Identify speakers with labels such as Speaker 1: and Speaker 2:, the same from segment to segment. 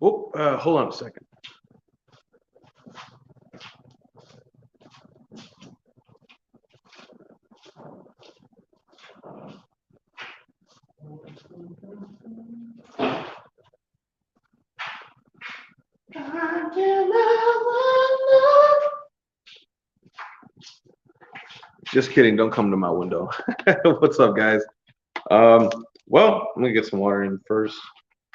Speaker 1: Oh, hold on a second. Just kidding. Don't come to my window. What's up, guys? Well, I'm gonna get some water in first.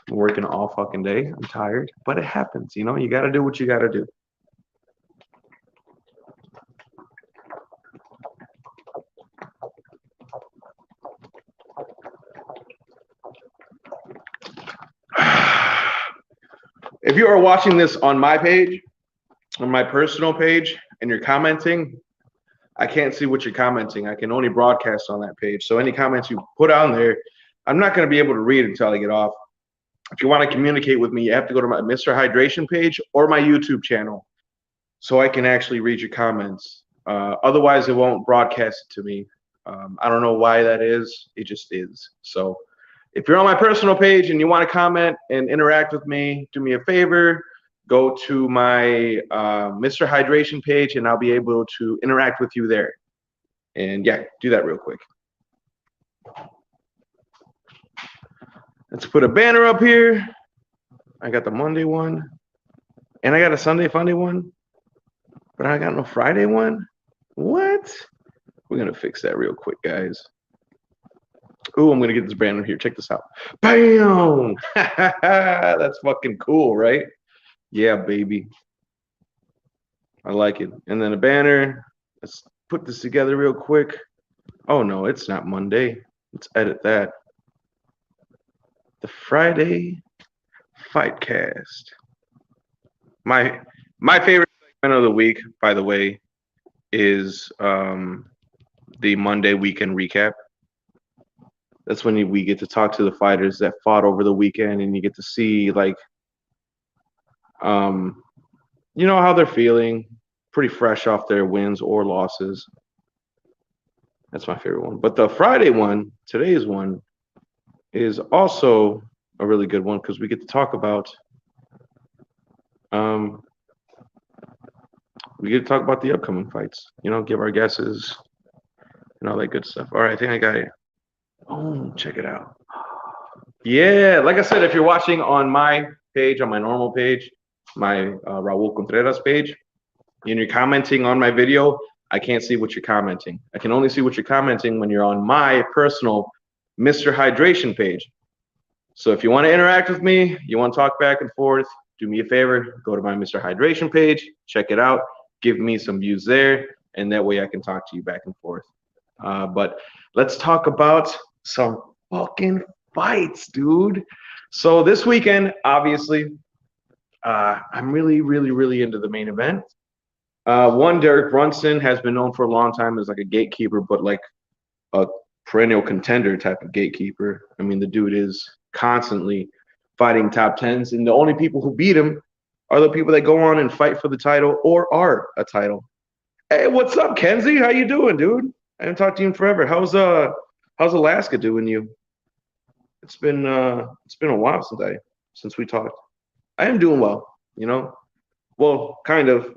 Speaker 1: I'm working all fucking day. I'm tired, but it happens. You know, you got to do what you got to do. If you are watching this on my page, on my personal page, and you're commenting, I can't see what you're commenting. I can only broadcast on that page. So any comments you put on there, I'm not going to be able to read until I get off. If you want to communicate with me, you have to go to my Mr. Hydration page or my YouTube channel so I can actually read your comments. Otherwise, it won't broadcast it to me. I don't know why that is. It just is. So if you're on my personal page and you want to comment and interact with me, do me a favor. Go to my Mr. Hydration page and I'll be able to interact with you there. And yeah, do that real quick. Let's put a banner up here. I got the Monday one. And I got a Sunday Funday one. But I got no Friday one. What? We're going to fix that real quick, guys. Ooh, I'm going to get this banner here. Check this out. Bam! That's fucking cool, right? Yeah, baby. I like it. And then a banner. Let's put this together real quick. Oh, no, it's not Monday. Let's edit that. The Friday Fightcast. My favorite segment of the week, by the way, is the Monday weekend recap. That's when we get to talk to the fighters that fought over the weekend, and you get to see like, you know, how they're feeling, pretty fresh off their wins or losses. That's my favorite one. But the Friday one, today's one, is also a really good one because we get to talk about the upcoming fights, you know, give our guesses and all that good stuff. All right, I think I got it. Oh, check it out. Yeah, like I said, if you're watching on my page, on my normal page, my Raul Contreras page, and you're commenting on my video, I can't see what you're commenting. I can only see what you're commenting when you're on my personal Mr. Hydration page. So if you want to interact with me, you want to talk back and forth, do me a favor, go to my Mr. Hydration page, check it out, give me some views there, and that way I can talk to you back and forth. But let's talk about some fucking fights, dude. So this weekend, obviously, I'm really, really, really into the main event. One, Derek Brunson has been known for a long time as like a gatekeeper, but like a perennial contender type of gatekeeper. I mean, the dude is constantly fighting top tens, and the only people who beat him are the people that go on and fight for the title or are a title. Hey, what's up, Kenzie? How you doing, dude? I haven't talked to you in forever. How's Alaska doing you? It's been a while since we talked. I am doing well, you know. Well, kind of.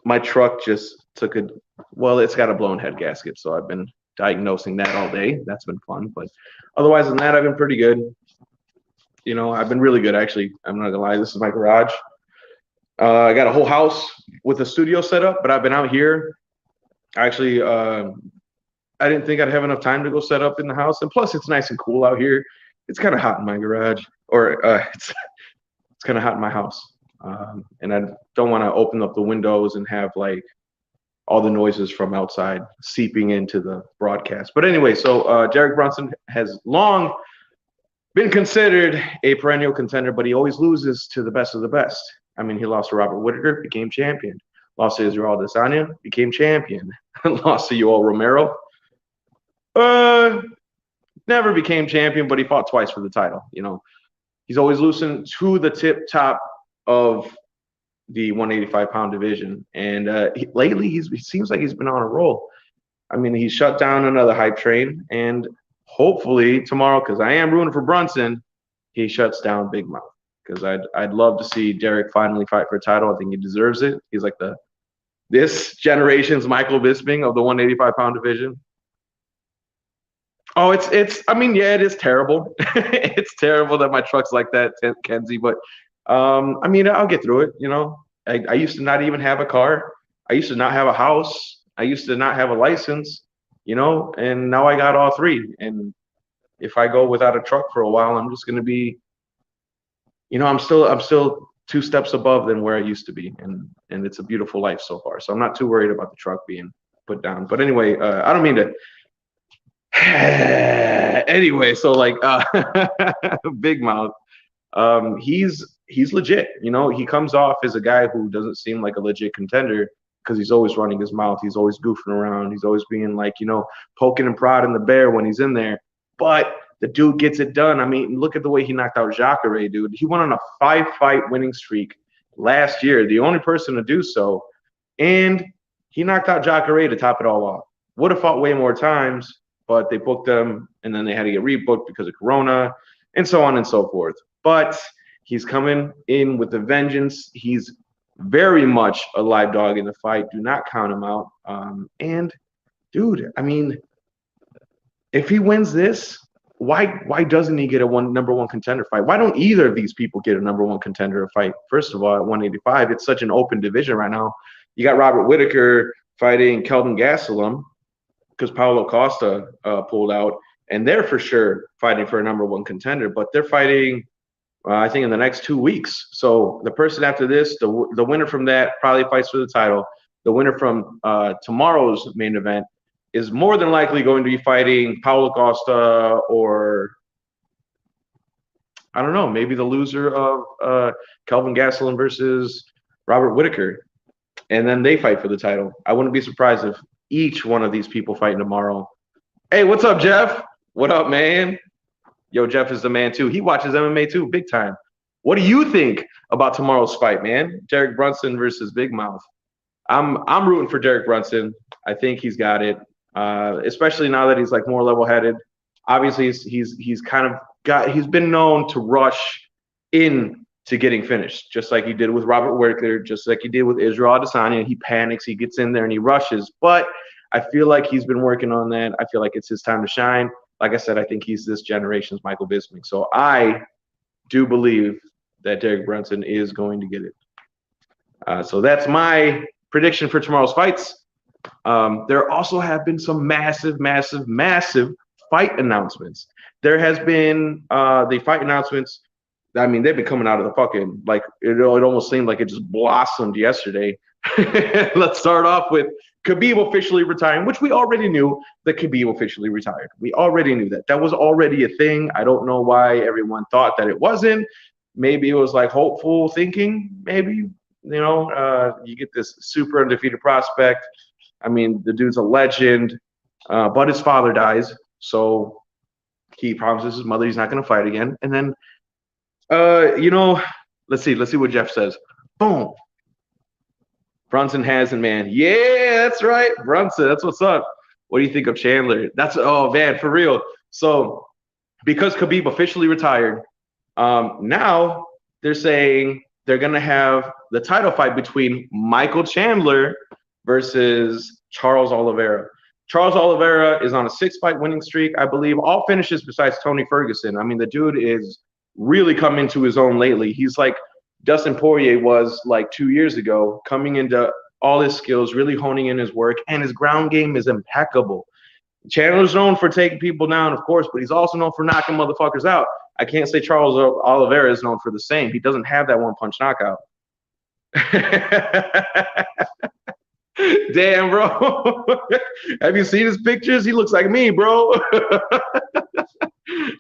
Speaker 1: My truck just took it's got a blown head gasket, so I've been diagnosing that all day. That's been fun, but otherwise than that, I've been pretty good. You know, I've been really good, actually. I'm not gonna lie. This is my garage. I got a whole house with a studio set up, but I've been out here. Actually, I didn't think I'd have enough time to go set up in the house, and plus, it's nice and cool out here. It's kind of hot in my garage, or it's kind of hot in my house, and I don't want to open up the windows and have like all the noises from outside seeping into the broadcast. But anyway, so Derek Brunson has long been considered a perennial contender, but he always loses to the best of the best. I mean, he lost to Robert Whittaker, became champion. Lost to Israel Adesanya, became champion. Lost to Yoel Romero. Never became champion, but he fought twice for the title. You know, he's always losing to the tip top of the 185-pound division. And lately, he seems like he's been on a roll. I mean, he shut down another hype train. And hopefully tomorrow, because I am rooting for Brunson, he shuts down Big Mouth. Because I'd love to see Derek finally fight for a title. I think he deserves it. He's like this generation's Michael Bisping of the 185-pound division. Oh, it's. I mean, yeah, it is terrible. It's terrible that my truck's like that, Kenzie. But I mean, I'll get through it. You know, I used to not even have a car. I used to not have a house. I used to not have a license. You know, and now I got all three. And if I go without a truck for a while, I'm just gonna be. You know, I'm still 2 steps above than where I used to be, and it's a beautiful life so far. So I'm not too worried about the truck being put down. But anyway, I don't mean to. Anyway, so like Big Mouth, he's legit. You know, he comes off as a guy who doesn't seem like a legit contender because he's always running his mouth. He's always goofing around. He's always being like, you know, poking and prodding the bear when he's in there. But the dude gets it done. I mean, look at the way he knocked out Jacare, dude. He went on a 5-fight winning streak last year, the only person to do so. And he knocked out Jacare to top it all off. Would have fought way more times, but they booked him, and then they had to get rebooked because of Corona, and so on and so forth. But he's coming in with a vengeance. He's very much a live dog in the fight. Do not count him out. And, dude, I mean, if he wins this, why doesn't he get a number one contender fight? Why don't either of these people get a number one contender fight? First of all, at 185, it's such an open division right now. You got Robert Whitaker fighting Kelvin Gastelum because Paulo Costa pulled out, and they're for sure fighting for a number one contender. But they're fighting, I think, in the next 2 weeks. So the person after this, the winner from that probably fights for the title. The winner from tomorrow's main event is more than likely going to be fighting Paulo Costa or, I don't know, maybe the loser of Kelvin Gastelum versus Robert Whitaker. And then they fight for the title. I wouldn't be surprised if each one of these people fighting tomorrow. Hey, what's up, Jeff? What up, man? Yo, Jeff is the man, too. He watches MMA, too, big time. What do you think about tomorrow's fight, man? Derek Brunson versus Big Mouth. I'm rooting for Derek Brunson. I think he's got it. Especially now that he's like more level-headed. Obviously, he's been known to rush in to getting finished, just like he did with Robert Whitaker, just like he did with Israel Adesanya. He panics, he gets in there, and he rushes. But I feel like he's been working on that. I feel like it's his time to shine. Like I said, I think he's this generation's Michael Bisping. So I do believe that Derek Brunson is going to get it. So that's my prediction for tomorrow's fights. There also have been some massive fight announcements. There has been the fight announcements. I mean, they've been coming out of the fucking, like, it almost seemed like it just blossomed yesterday. Let's start off with Khabib officially retiring, which we already knew that Khabib officially retired. We already knew that. That was already a thing. I don't know why everyone thought that it wasn't. Maybe it was like hopeful thinking. Maybe, you know, you get this super undefeated prospect. I mean, the dude's a legend, but his father dies. So he promises his mother he's not going to fight again. And then, you know, let's see what Jeff says. Boom. Brunson hasn't, man. Yeah, that's right. Brunson, that's what's up. What do you think of Chandler? Oh, man, for real. So because Khabib officially retired, now they're saying they're going to have the title fight between Michael Chandler versus Charles Oliveira. Charles Oliveira is on a 6-fight winning streak, I believe. All finishes besides Tony Ferguson. I mean, the dude is really come into his own lately. He's like Dustin Poirier was like 2 years ago, coming into all his skills, really honing in his work, and his ground game is impeccable. Chandler's known for taking people down, of course, but he's also known for knocking motherfuckers out. I can't say Charles Oliveira is known for the same. He doesn't have that one-punch knockout. Damn, bro. Have you seen his pictures? He looks like me, bro.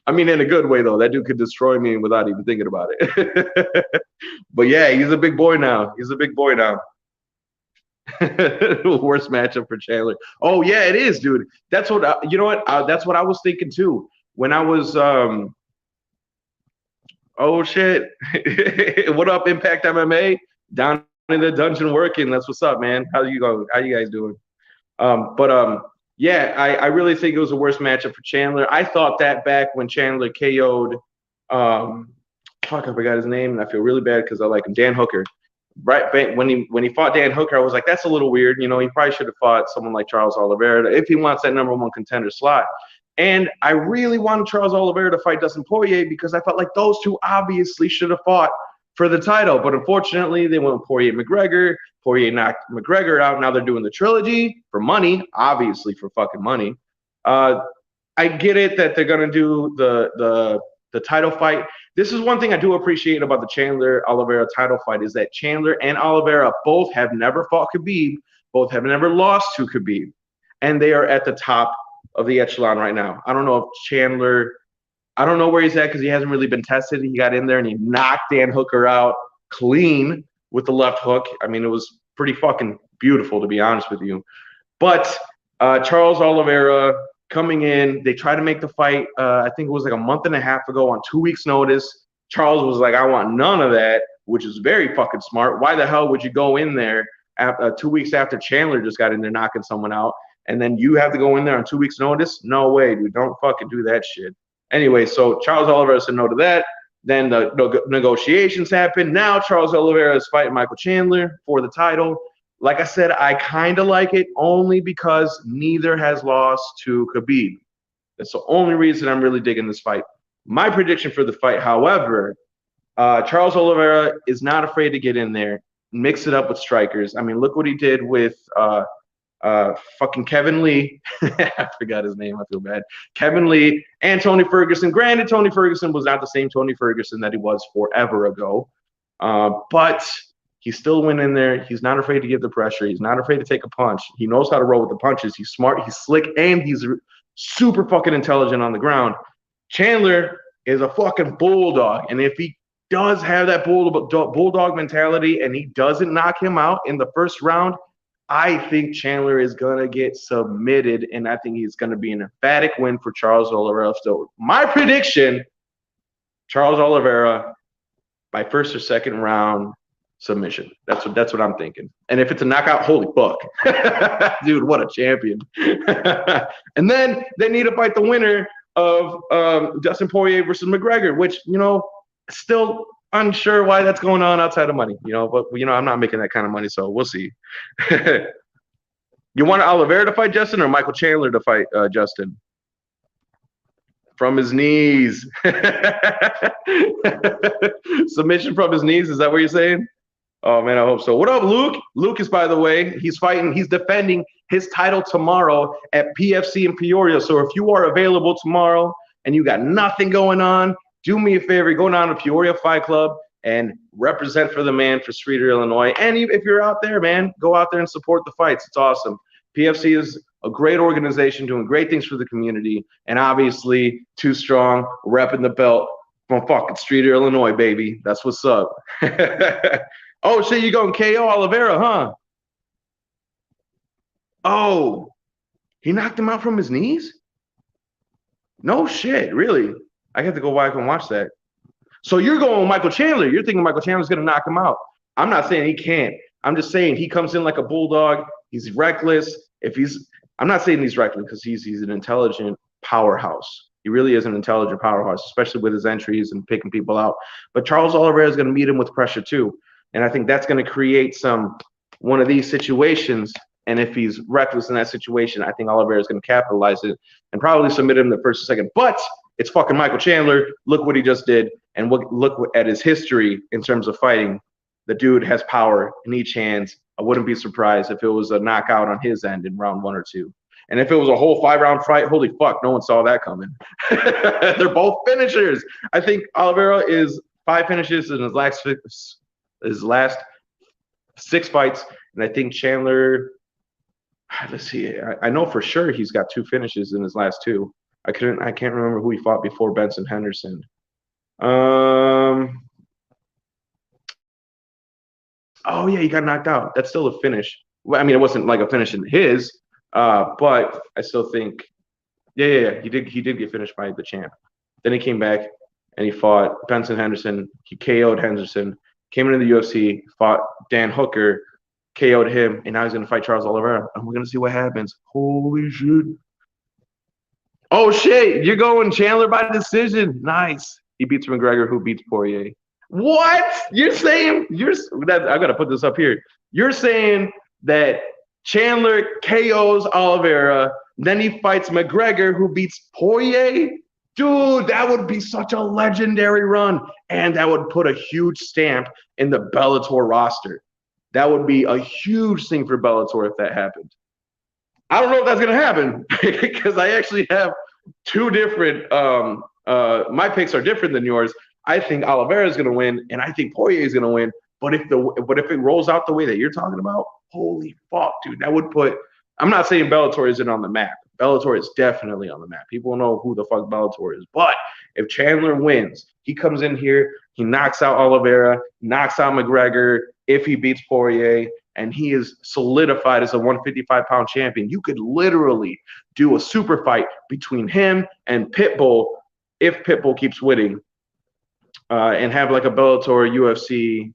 Speaker 1: I mean, in a good way, though. That dude could destroy me without even thinking about it. But yeah, he's a big boy now. Worst matchup for Chandler. Oh, yeah, it is, dude. That's what, you know what? That's what I was thinking, too. When I was, oh, shit. What up, Impact MMA? Down in the dungeon working. That's what's up, man. How you guys doing? Yeah, I really think it was the worst matchup for Chandler. I thought that back when Chandler KO'd Fuck, I forgot his name, and I feel really bad because I like him. Dan Hooker. Right when he fought Dan Hooker, I was like, that's a little weird. You know, he probably should have fought someone like Charles Oliveira if he wants that #1 contender slot. And I really wanted Charles Oliveira to fight Dustin Poirier because I felt like those two obviously should have fought for the title. But unfortunately, they went with Poirier McGregor. Poirier knocked McGregor out. Now they're doing the trilogy for money, obviously for fucking money. I get it that they're gonna do the title fight. This is one thing I do appreciate about the Chandler Oliveira title fight is that Chandler and Oliveira both have never fought Khabib, both have never lost to Khabib, and they are at the top of the echelon right now. I don't know if Chandler, I don't know where he's at because he hasn't really been tested. He got in there and he knocked Dan Hooker out clean with the left hook. I mean, it was pretty fucking beautiful, to be honest with you. But Charles Oliveira coming in, they tried to make the fight, I think it was like a month and a half ago on 2 weeks' notice. Charles was like, I want none of that, which is very fucking smart. Why the hell would you go in there 2 weeks after Chandler just got in there knocking someone out? And then you have to go in there on 2 weeks' notice? No way, dude. Don't fucking do that shit. Anyway, so Charles Oliveira said no to that. Then the negotiations happened. Now Charles Oliveira is fighting Michael Chandler for the title. Like I said, I kind of like it only because neither has lost to Khabib. That's the only reason I'm really digging this fight. My prediction for the fight, however, Charles Oliveira is not afraid to get in there, mix it up with strikers. I mean, look what he did with fucking Kevin Lee. I forgot his name. I feel bad. Kevin Lee and Tony Ferguson. Granted, Tony Ferguson was not the same Tony Ferguson that he was forever ago, but he still went in there. He's not afraid to give the pressure. He's not afraid to take a punch. He knows how to roll with the punches. He's smart. He's slick, and he's super fucking intelligent on the ground. Chandler is a fucking bulldog, and if he does have that bulldog mentality and he doesn't knock him out in the first round, I think Chandler is going to get submitted, and I think he's going to be an emphatic win for Charles Oliveira. So my prediction, Charles Oliveira by first or second round submission. That's what I'm thinking. And if it's a knockout, holy fuck. Dude, what a champion. And then they need to fight the winner of Dustin Poirier versus McGregor, which, you know, still unsure why that's going on outside of money, you know, but, you know, I'm not making that kind of money, so we'll see. You want Oliveira to fight Justin or Michael Chandler to fight Justin? From his knees. Submission from his knees, is that what you're saying? Oh, man, I hope so. What up, Luke? Lucas, by the way, he's defending his title tomorrow at PFC in Peoria. So if you are available tomorrow and you got nothing going on, do me a favor, go down to Peoria Fight Club and represent for the man for Streator, Illinois. And if you're out there, man, go out there and support the fights. It's awesome. PFC is a great organization doing great things for the community. And obviously, Too Strong, repping the belt from fucking Streator, Illinois, baby. That's what's up. Oh, shit, you going KO Oliveira, huh? Oh, he knocked him out from his knees? No shit, really? I have to go back and watch that. So you're going with Michael Chandler. You're thinking Michael Chandler's going to knock him out. I'm not saying he can't. I'm just saying he comes in like a bulldog. He's reckless. I'm not saying he's reckless because he's an intelligent powerhouse. He really is an intelligent powerhouse, especially with his entries and picking people out. But Charles Oliveira is going to meet him with pressure too. And I think that's going to create one of these situations. And if he's reckless in that situation, I think Oliveira is going to capitalize it and probably submit him the first or second. But it's fucking Michael Chandler. Look what he just did. And look at his history in terms of fighting. The dude has power in each hand. I wouldn't be surprised if it was a knockout on his end in round 1 or 2. And if it was a whole 5-round fight, holy fuck, no one saw that coming. They're both finishers. I think Oliveira is 5 finishes in his last 6 fights. And I think Chandler, let's see, I know for sure he's got 2 finishes in his last 2. I can't remember who he fought before Benson Henderson. Oh yeah, he got knocked out. That's still a finish. Well, I mean, it wasn't like a finish in his, but I still think, yeah, he did get finished by the champ. Then he came back and he fought Benson Henderson. He KO'd Henderson. Came into the UFC, fought Dan Hooker, KO'd him, and now he's gonna fight Charles Oliveira. And we're gonna see what happens. Holy shit! Oh shit! You're going Chandler by decision. Nice. He beats McGregor, who beats Poirier. What? You're saying I gotta put this up here. You're saying that Chandler KOs Oliveira, then he fights McGregor, who beats Poirier? Dude, that would be such a legendary run. And that would put a huge stamp in the Bellator roster. That would be a huge thing for Bellator if that happened. I don't know if that's going to happen because I actually have two different my picks are different than yours. I think Oliveira is going to win, and I think Poirier is going to win. But if it rolls out the way that you're talking about, holy fuck, dude, that would put. I'm not saying Bellator isn't on the map. Bellator is definitely on the map. People know who the fuck Bellator is. But if Chandler wins, he comes in here, he knocks out Oliveira, knocks out McGregor. If he beats Poirier, and he is solidified as a 155-pound champion, you could literally do a super fight between him and Pitbull if Pitbull keeps winning, and have like a Bellator UFC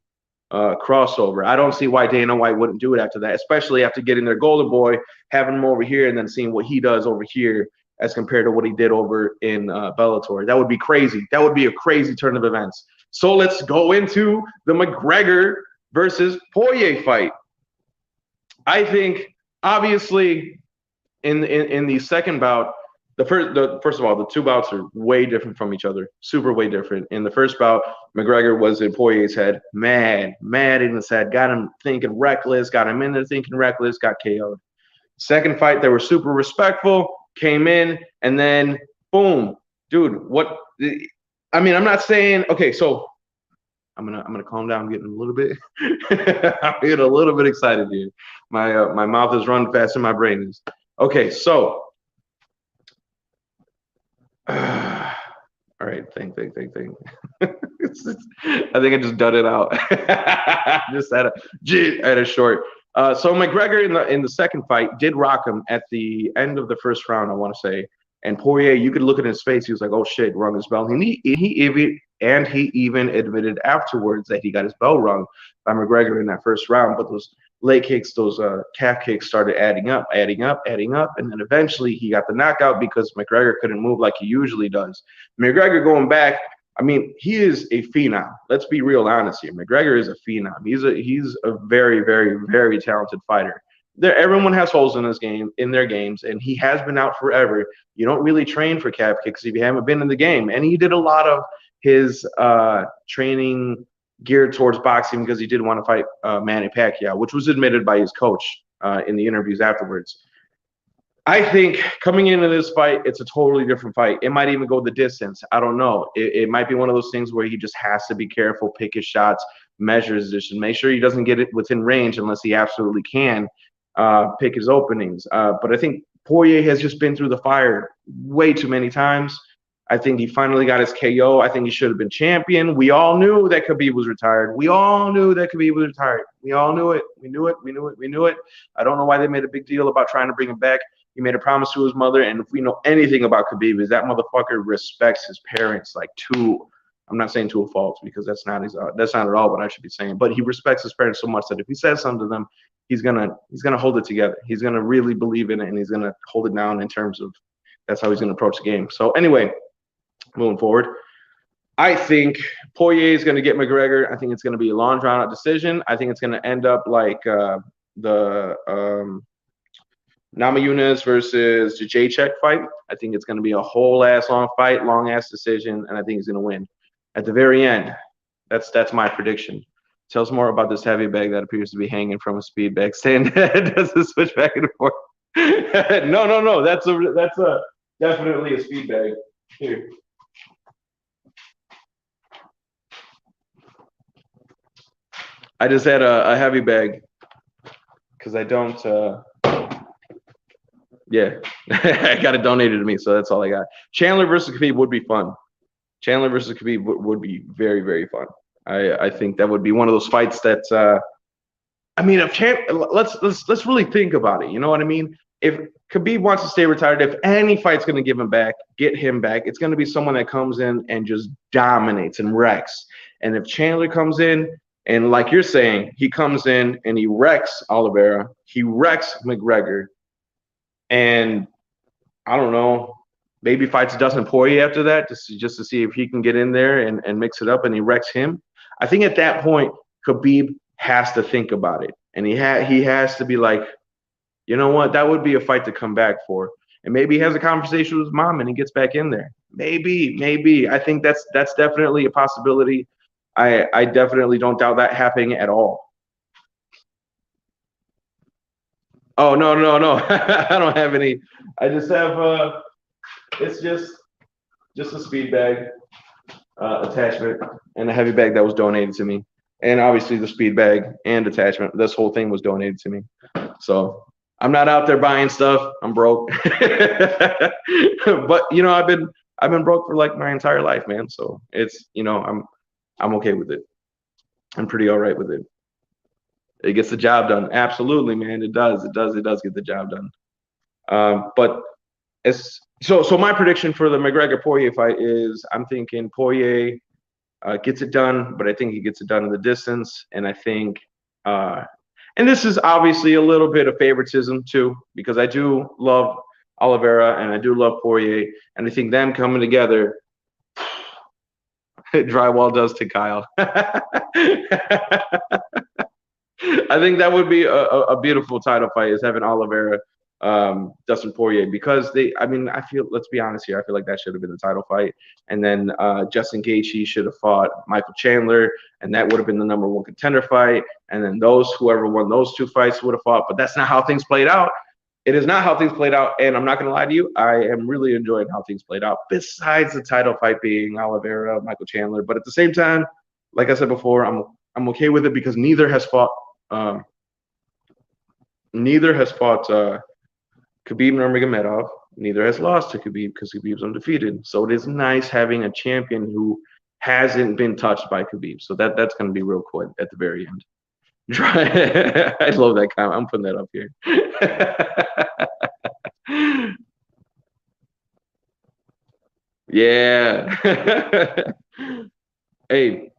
Speaker 1: crossover. I don't see why Dana White wouldn't do it after that, especially after getting their Golden Boy, having him over here, and then seeing what he does over here as compared to what he did over in Bellator. That would be crazy. That would be a crazy turn of events. So let's go into the McGregor versus Poirier fight. I think obviously in the second bout, first of all, the two bouts are way different from each other, super way different. In the first bout, McGregor was in Poirier's head, mad in his head, got him thinking reckless, got him in there thinking reckless, got KO'd. Second fight, they were super respectful, came in, and then boom, dude. What? I mean, I'm not saying okay, so. I'm gonna calm down. I'm getting a little bit I'm getting a little bit excited here. My mouth is running faster than my brain is. Okay, so all right, think. I think I just done it out. Just had a short. So McGregor in the second fight did rock him at the end of the first round, I want to say. And Poirier, you could look at his face. He was like, "Oh shit, rung his bell." And he even admitted afterwards that he got his bell rung by McGregor in that first round. But those leg kicks, those calf kicks started adding up, and then eventually he got the knockout because McGregor couldn't move like he usually does. McGregor going back, I mean, he is a phenom. Let's be real honest here. McGregor is a phenom. He's a very, very, very talented fighter. Everyone has holes in their games, and he has been out forever. You don't really train for calf kicks if you haven't been in the game. And he did a lot of his training geared towards boxing because he did want to fight Manny Pacquiao, which was admitted by his coach in the interviews afterwards. I think coming into this fight, it's a totally different fight. It might even go the distance. I don't know. It might be one of those things where he just has to be careful, pick his shots, measure his position, make sure he doesn't get it within range unless he absolutely can pick his openings. But I think Poirier has just been through the fire way too many times. I think he finally got his KO. I think he should have been champion. We all knew that Khabib was retired. We all knew that Khabib was retired. We all knew it. We knew it. I don't know why they made a big deal about trying to bring him back. He made a promise to his mother, and if we know anything about Khabib, is that motherfucker respects his parents like I'm not saying to a fault because that's not at all what I should be saying. But he respects his parents so much that if he says something to them, he's gonna hold it together. He's gonna really believe in it, and he's gonna hold it down in terms of that's how he's gonna approach the game. So anyway, moving forward, I think Poirier is gonna get McGregor. I think it's gonna be a long drawn out decision. I think it's gonna end up like the Namajunas versus Jacek fight. I think it's gonna be a whole ass long fight, long ass decision, and I think he's gonna win. At the very end, that's my prediction. Tell us more about this heavy bag that appears to be hanging from a speed bag stand. Does it switch back and forth? No. That's definitely a speed bag. Here. I just had a heavy bag because I don't. Yeah, I got it donated to me, so that's all I got. Chandler versus Khabib would be fun. Chandler versus Khabib would be very, very fun. I think that would be one of those fights that. I mean, let's really think about it. You know what I mean? If Khabib wants to stay retired, if any fight's going to get him back, it's going to be someone that comes in and just dominates and wrecks. And if Chandler comes in and, like you're saying, he comes in and he wrecks Oliveira, he wrecks McGregor, and I don't know, maybe fights Dustin Poirier after that, just to see if he can get in there and mix it up and he wrecks him. I think at that point, Khabib has to think about it. And he has to be like, you know what, that would be a fight to come back for. And maybe he has a conversation with his mom and he gets back in there. Maybe. I think that's definitely a possibility. I definitely don't doubt that happening at all. Oh no. I don't have any. I just have it's just a speed bag attachment and a heavy bag that was donated to me. And obviously the speed bag and attachment, this whole thing was donated to me. So I'm not out there buying stuff. I'm broke. But you know, I've been broke for like my entire life, man. So it's, you know, I'm okay with it. I'm pretty all right with it. It gets the job done. Absolutely, man. It does get the job done. But it's so my prediction for the McGregor Poirier fight is I'm thinking Poirier gets it done, but I think he gets it done in the distance. And I think and this is obviously a little bit of favoritism too, because I do love Oliveira and I do love Poirier, and I think them coming together, drywall does to Kyle. I think that would be a beautiful title fight, is having Oliveira, Dustin Poirier, because I feel, let's be honest here, I feel like that should have been the title fight. And then Justin Gaethje should have fought Michael Chandler, and that would have been the #1 contender fight. And then whoever won those two fights would have fought. But that's not how things played out. It is not how things played out. And I'm not going to lie to you, I am really enjoying how things played out, besides the title fight being Oliveira, Michael Chandler. But at the same time, like I said before, I'm okay with it because neither has fought Khabib Nurmagomedov. Neither has lost to Khabib because Khabib's undefeated. So it is nice having a champion who hasn't been touched by Khabib. So that's going to be real cool at the very end. I love that comment. I'm putting that up here. Yeah. Hey,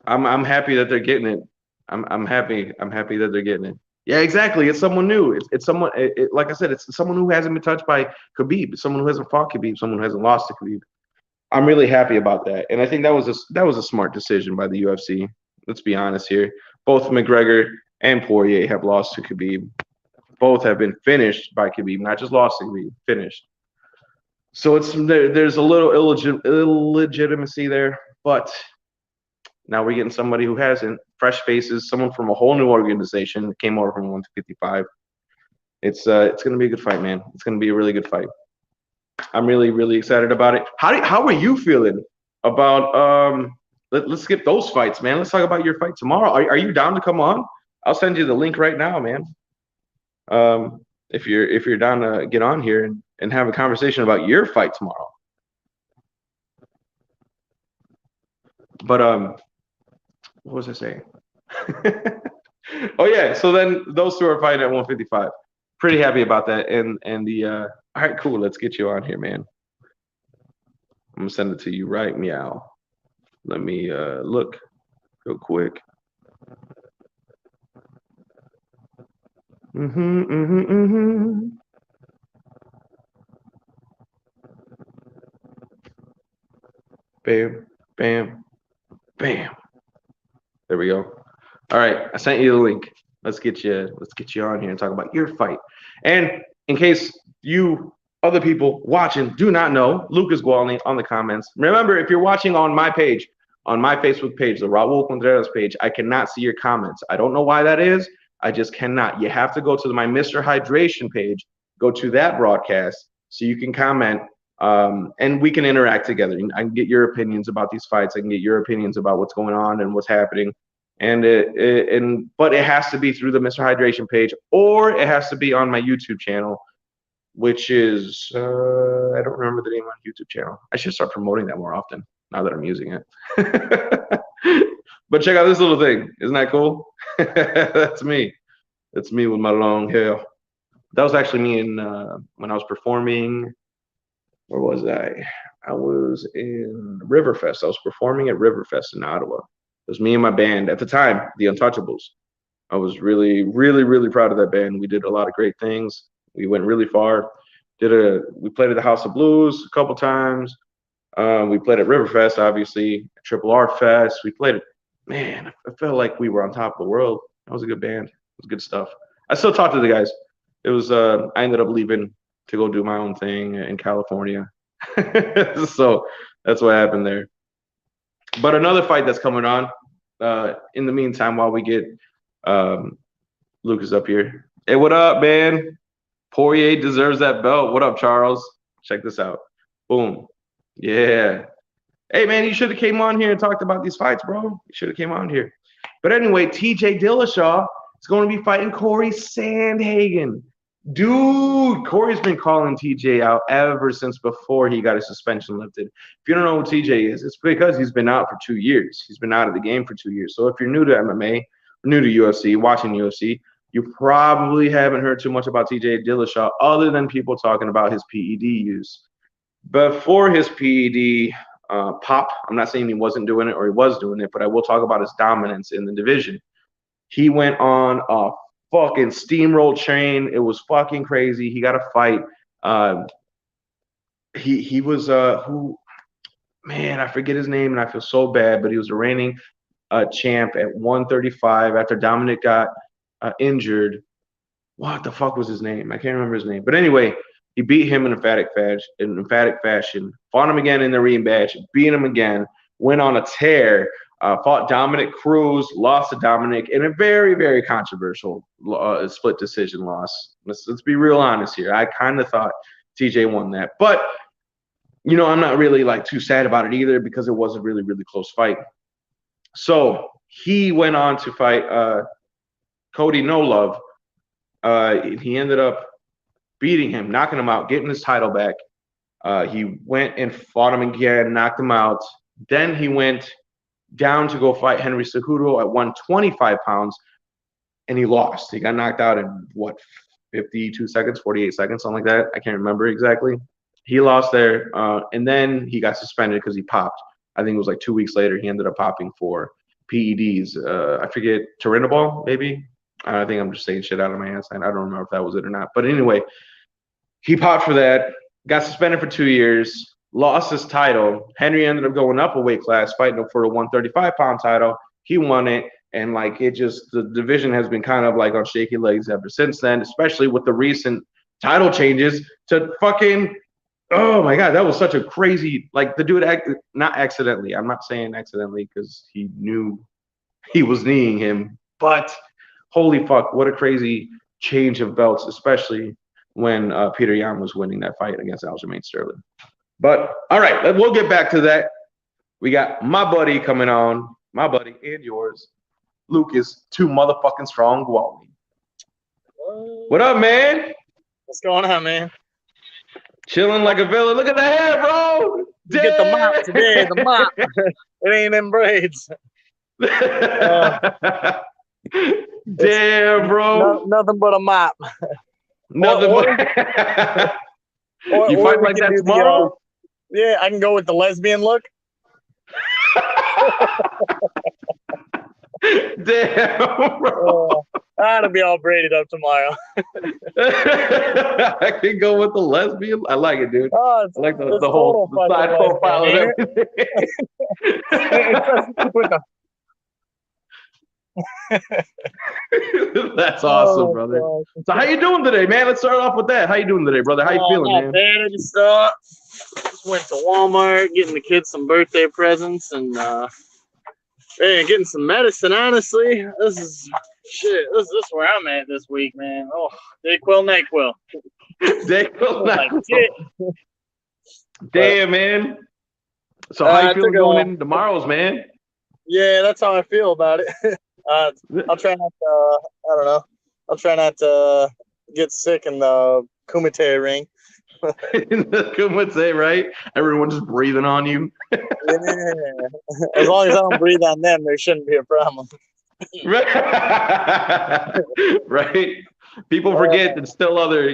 Speaker 1: I'm happy that they're getting it. I'm happy that they're getting it. Yeah, exactly. It's someone new. It's someone. Like I said, it's someone who hasn't been touched by Khabib. Someone who hasn't fought Khabib. Someone who hasn't lost to Khabib. I'm really happy about that, and I think that was a smart decision by the UFC. Let's be honest here. Both McGregor and Poirier have lost to Khabib. Both have been finished by Khabib, not just lost to Khabib, finished. So there's a little illegitimacy there, but now we're getting somebody who hasn't, fresh faces, someone from a whole new organization that came over from 155. It's going to be a good fight, man. It's going to be a really good fight. I'm really excited about it. How are you feeling about let's skip those fights, man. Let's talk about your fight tomorrow. Are you down to come on? I'll send you the link right now, man. If you're down to get on here and have a conversation about your fight tomorrow. But what was I saying? Oh yeah, so then those two are fighting at 155. Pretty happy about that. And the all right, cool. Let's get you on here, man. I'm gonna send it to you right meow. Let me look real quick. Bam, bam, bam. There we go. All right, I sent you the link. Let's get you on here and talk about your fight. And in case you other people watching do not know, Lucas Gualny on the comments. Remember, if you're watching on my page, on my Facebook page, the Raul Contreras page, I cannot see your comments. I don't know why that is. I just cannot. You have to go to my Mr. Hydration page, go to that broadcast so you can comment, and we can interact together. I can get your opinions about these fights. I can get your opinions about what's going on and what's happening. But it has to be through the Mr. Hydration page, or it has to be on my YouTube channel, which is I don't remember the name of my YouTube channel. I should start promoting that more often now that I'm using it. But check out this little thing. Isn't that cool? That's me. That's me with my long hair. That was actually me when I was performing. Where was I? I was in Riverfest. I was performing at Riverfest in Ottawa. It was me and my band at the time, the Untouchables. I was really proud of that band. We did a lot of great things. We went really far. We played at the House of Blues a couple times. We played at Riverfest, obviously, Triple R Fest. We played it. Man, I felt like we were on top of the world. That was a good band. It was good stuff. I still talk to the guys. It was. I ended up leaving to go do my own thing in California. So that's what happened there. But another fight that's coming on. In the meantime, while we get Lucas up here. Hey, what up, man? Poirier deserves that belt. What up, Charles? Check this out. Boom. Yeah. Hey, man, you should have came on here and talked about these fights, bro. You should have came on here. But anyway, TJ Dillashaw is going to be fighting Corey Sandhagen. Dude, Corey's been calling TJ out ever since before he got his suspension lifted. If you don't know who TJ is, it's because he's been out for 2 years. He's been out of the game for 2 years. So if you're new to MMA, new to UFC, watching UFC, you probably haven't heard too much about TJ Dillashaw other than people talking about his PED use. Before his PED pop, I'm not saying he wasn't doing it or he was doing it, but I will talk about his dominance in the division. He went on a fucking steamroll train. It was fucking crazy. He got a fight. He was who, man, I forget his name and I feel so bad, but he was a reigning champ at 135 after Dominic got injured. What the fuck was his name? I can't remember his name. But anyway, he beat him in emphatic fashion. Fought him again in the rematch. Beat him again. Went on a tear. Fought Dominic Cruz. Lost to Dominic in a very, very controversial split decision loss. Let's be real honest here. I kind of thought TJ won that. But, you know, I'm not really like too sad about it either because it was a really, really close fight. So he went on to fight Cody No Love. He ended up beating him, knocking him out, getting his title back. He went and fought him again, knocked him out. Then he went down to go fight Henry Cejudo at 125 pounds, and he lost. He got knocked out in, 52 seconds, 48 seconds, something like that. I can't remember exactly. He lost there, and then he got suspended because he popped. I think it was like 2 weeks later, he ended up popping for PEDs. I forget, Turinabol, maybe? I think I'm just saying shit out of my ass. I don't remember if that was it or not. But anyway, he popped for that, got suspended for 2 years, lost his title. Henry ended up going up a weight class, fighting for a 135-pound title. He won it, and like the division has been kind of like on shaky legs ever since then, especially with the recent title changes to fucking. Oh my God, that was such a crazy, like the dude, not accidentally. I'm not saying accidentally because he knew he was kneeing him, but holy fuck, what a crazy change of belts, especially when Peter Yan was winning that fight against Aljamain Sterling. But all right, we'll get back to that. We got my buddy coming on, my buddy and yours, Lucas, too motherfucking strong Gwaltney. What up, man?
Speaker 2: What's going on, man?
Speaker 1: Chilling like a villain. Look at the hair, bro.
Speaker 2: You get the mop today, the mop. It ain't in braids.
Speaker 1: Damn, bro.
Speaker 2: Nothing but a mop.
Speaker 1: Nothing but. You fight like that tomorrow?
Speaker 2: Yeah, I can go with the lesbian look.
Speaker 1: Damn, bro.
Speaker 2: That'll be all braided up tomorrow.
Speaker 1: I can go with the lesbian. I like it, dude.
Speaker 2: Oh,
Speaker 1: I like the whole side profile and everything. That's awesome, brother. God. So how you doing today, man? Let's start off with that. How you doing today, brother? How you feeling, man?
Speaker 2: I just went to Walmart, getting the kids some birthday presents, and getting some medicine. Honestly, this is where I'm at this week, man. Oh, Dayquil, NyQuil.
Speaker 1: Dayquil, NyQuil. Damn, man. So how you feeling going in tomorrow's, man?
Speaker 2: Yeah, that's how I feel about it. I'll try not to. I don't know. I'll try not to get sick in the Kumite ring.
Speaker 1: In the Kumite, right? Everyone just breathing on you.
Speaker 2: Yeah. As long as I don't breathe on them, there shouldn't be a problem.
Speaker 1: Right. People forget there's still other,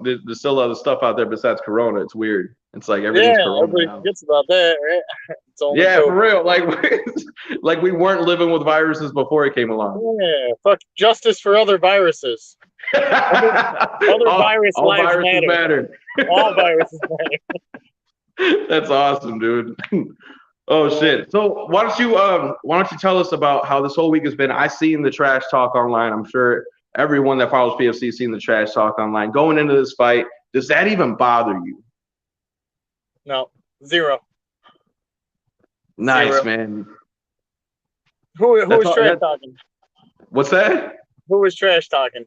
Speaker 1: there's still other stuff out there besides Corona. It's weird. It's like everything's Corona.
Speaker 2: Everybody forgets about that, right?
Speaker 1: Yeah, for real. Like we weren't living with viruses before it came along.
Speaker 2: Yeah, fuck justice for other viruses. Other virus
Speaker 1: all
Speaker 2: lives
Speaker 1: viruses
Speaker 2: matter.
Speaker 1: matter.
Speaker 2: All viruses matter.
Speaker 1: That's awesome, dude. Oh shit. So why don't you tell us about how this whole week has been? I seen the trash talk online. I'm sure everyone that follows PFC seen the trash talk online. Going into this fight, does that even bother you?
Speaker 2: No, zero.
Speaker 1: Nice,
Speaker 2: Zero.
Speaker 1: man.
Speaker 2: Who
Speaker 1: That's
Speaker 2: was
Speaker 1: all
Speaker 2: trash
Speaker 1: that,
Speaker 2: talking?
Speaker 1: what's that?
Speaker 2: Who was trash talking?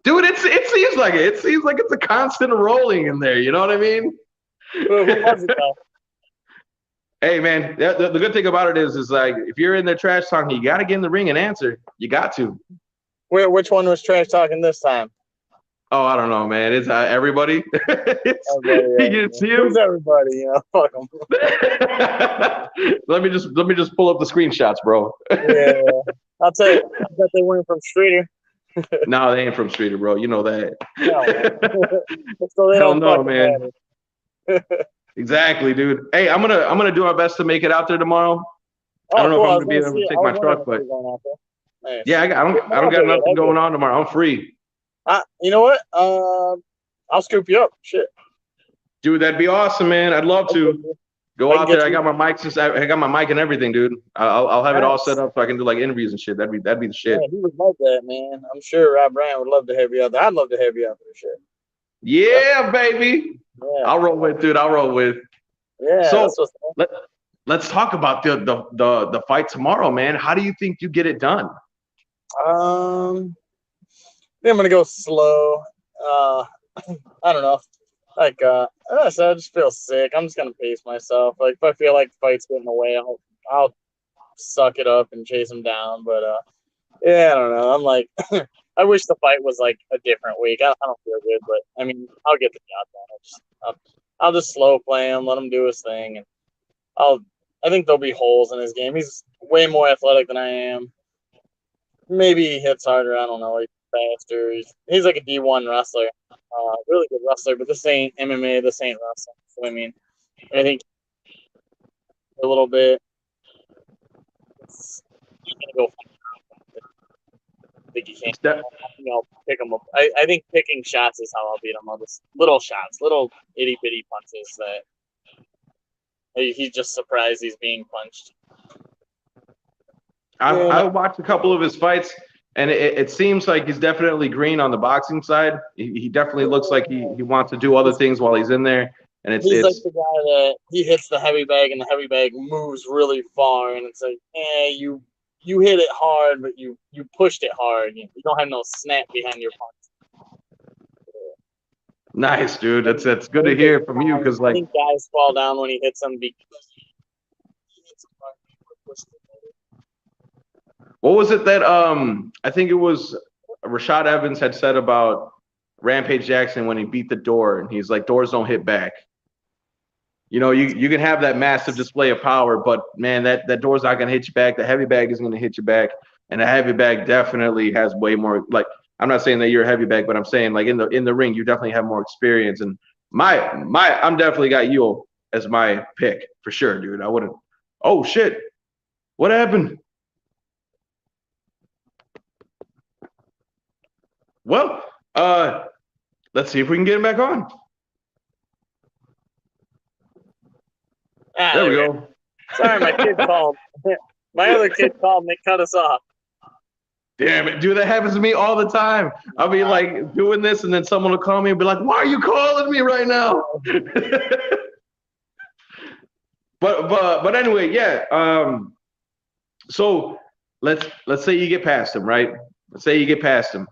Speaker 1: Dude, it seems like it. It seems like it's a constant rolling in there, you know what I mean?
Speaker 2: Who was it though?
Speaker 1: Hey man, the good thing about it is like if you're in the trash talking, you got to get in the ring and answer. You got to.
Speaker 2: Which one was trash talking this time?
Speaker 1: Oh, I don't know, man. It's everybody.
Speaker 2: Everybody,
Speaker 1: It's
Speaker 2: who's
Speaker 1: him.
Speaker 2: everybody? You know, fuck them.
Speaker 1: Let me just pull up the screenshots, bro.
Speaker 2: Yeah, I'll tell you. I bet they weren't from Streeter.
Speaker 1: No, they ain't from Streeter, bro. You know that.
Speaker 2: No, so they
Speaker 1: Hell
Speaker 2: don't
Speaker 1: no,
Speaker 2: fucking
Speaker 1: man.
Speaker 2: matter.
Speaker 1: Exactly, dude. Hey, I'm gonna do my best to make it out there tomorrow. I
Speaker 2: Oh,
Speaker 1: don't know
Speaker 2: cool.
Speaker 1: if
Speaker 2: I
Speaker 1: I'm
Speaker 2: was
Speaker 1: gonna be
Speaker 2: gonna
Speaker 1: able
Speaker 2: see.
Speaker 1: to
Speaker 2: I
Speaker 1: take my
Speaker 2: was wondering
Speaker 1: truck,
Speaker 2: if
Speaker 1: but
Speaker 2: you were going out there. Nice.
Speaker 1: yeah, I don't got nothing going on tomorrow. I'm free.
Speaker 2: You know what? I'll scoop you up. Shit.
Speaker 1: Dude, that'd be awesome, man. I'd love to go
Speaker 2: I can
Speaker 1: out there.
Speaker 2: get
Speaker 1: I
Speaker 2: you.
Speaker 1: got my mic I got my mic and everything, dude. I'll have it all set
Speaker 2: Nice.
Speaker 1: up so I can do like interviews and shit. That'd be the
Speaker 2: Yeah,
Speaker 1: shit.
Speaker 2: he would love that, man. I'm sure Rob Bryan would love to have you out there. I'd love to have you out there. Shit.
Speaker 1: Yeah, baby.
Speaker 2: Yeah.
Speaker 1: I'll roll with, dude. I'll roll with.
Speaker 2: Yeah,
Speaker 1: So
Speaker 2: that's what's
Speaker 1: let's talk about the fight tomorrow, man. How do you think you get it done?
Speaker 2: I think I'm gonna go slow. I don't know. Like I said, I just feel sick. I'm just gonna pace myself. Like if I feel like the fight's getting away, I'll suck it up and chase him down. But yeah, I don't know. I'm like, I wish the fight was like a different week. I don't feel good, but I mean, I'll get the job done. I'll just slow play him, let him do his thing, and I'll. I think there'll be holes in his game. He's way more athletic than I am. Maybe he hits harder. I don't know. He's faster. He's like a D1 wrestler, really good wrestler. But this ain't MMA. This ain't wrestling. So I mean, I think a little bit. He's gonna go. I think he can't.
Speaker 1: It's that
Speaker 2: I'll pick him up. I think picking shots is how I'll beat him. I'll just little shots, little itty bitty punches that he's just surprised he's being punched.
Speaker 1: I watched a couple of his fights, and it seems like he's definitely green on the boxing side. He definitely looks like he wants to do other things while he's in there, and
Speaker 2: He's like the guy that he hits the heavy bag and the heavy bag moves really far, and it's like, you hit it hard, but you pushed it hard. You don't have no snap behind your punch.
Speaker 1: nice, dude. That's good to hear from you because
Speaker 2: I
Speaker 1: like
Speaker 2: think guys fall down when he hits them because he hits them hard.
Speaker 1: what was it that I think it was Rashad Evans had said about Rampage Jackson when he beat the door, and he's like, doors don't hit back. You know, you can have that massive display of power, but man, that door's not gonna hit you back. The heavy bag is gonna hit you back, and the heavy bag definitely has way more. Like, I'm not saying that you're a heavy bag, but I'm saying like in the ring, you definitely have more experience. And I'm definitely got you as my pick for sure, dude. I wouldn't. Oh shit, what happened? Well, let's see if we can get him back on. There we go.
Speaker 2: Sorry, my kid called. My other kid called and they cut us off.
Speaker 1: Damn it, dude, that happens to me all the time. I'll be like doing this, and then someone will call me and be like, "Why are you calling me right now?" but anyway, yeah. So let's say you get past him, right? Let's say you get past him.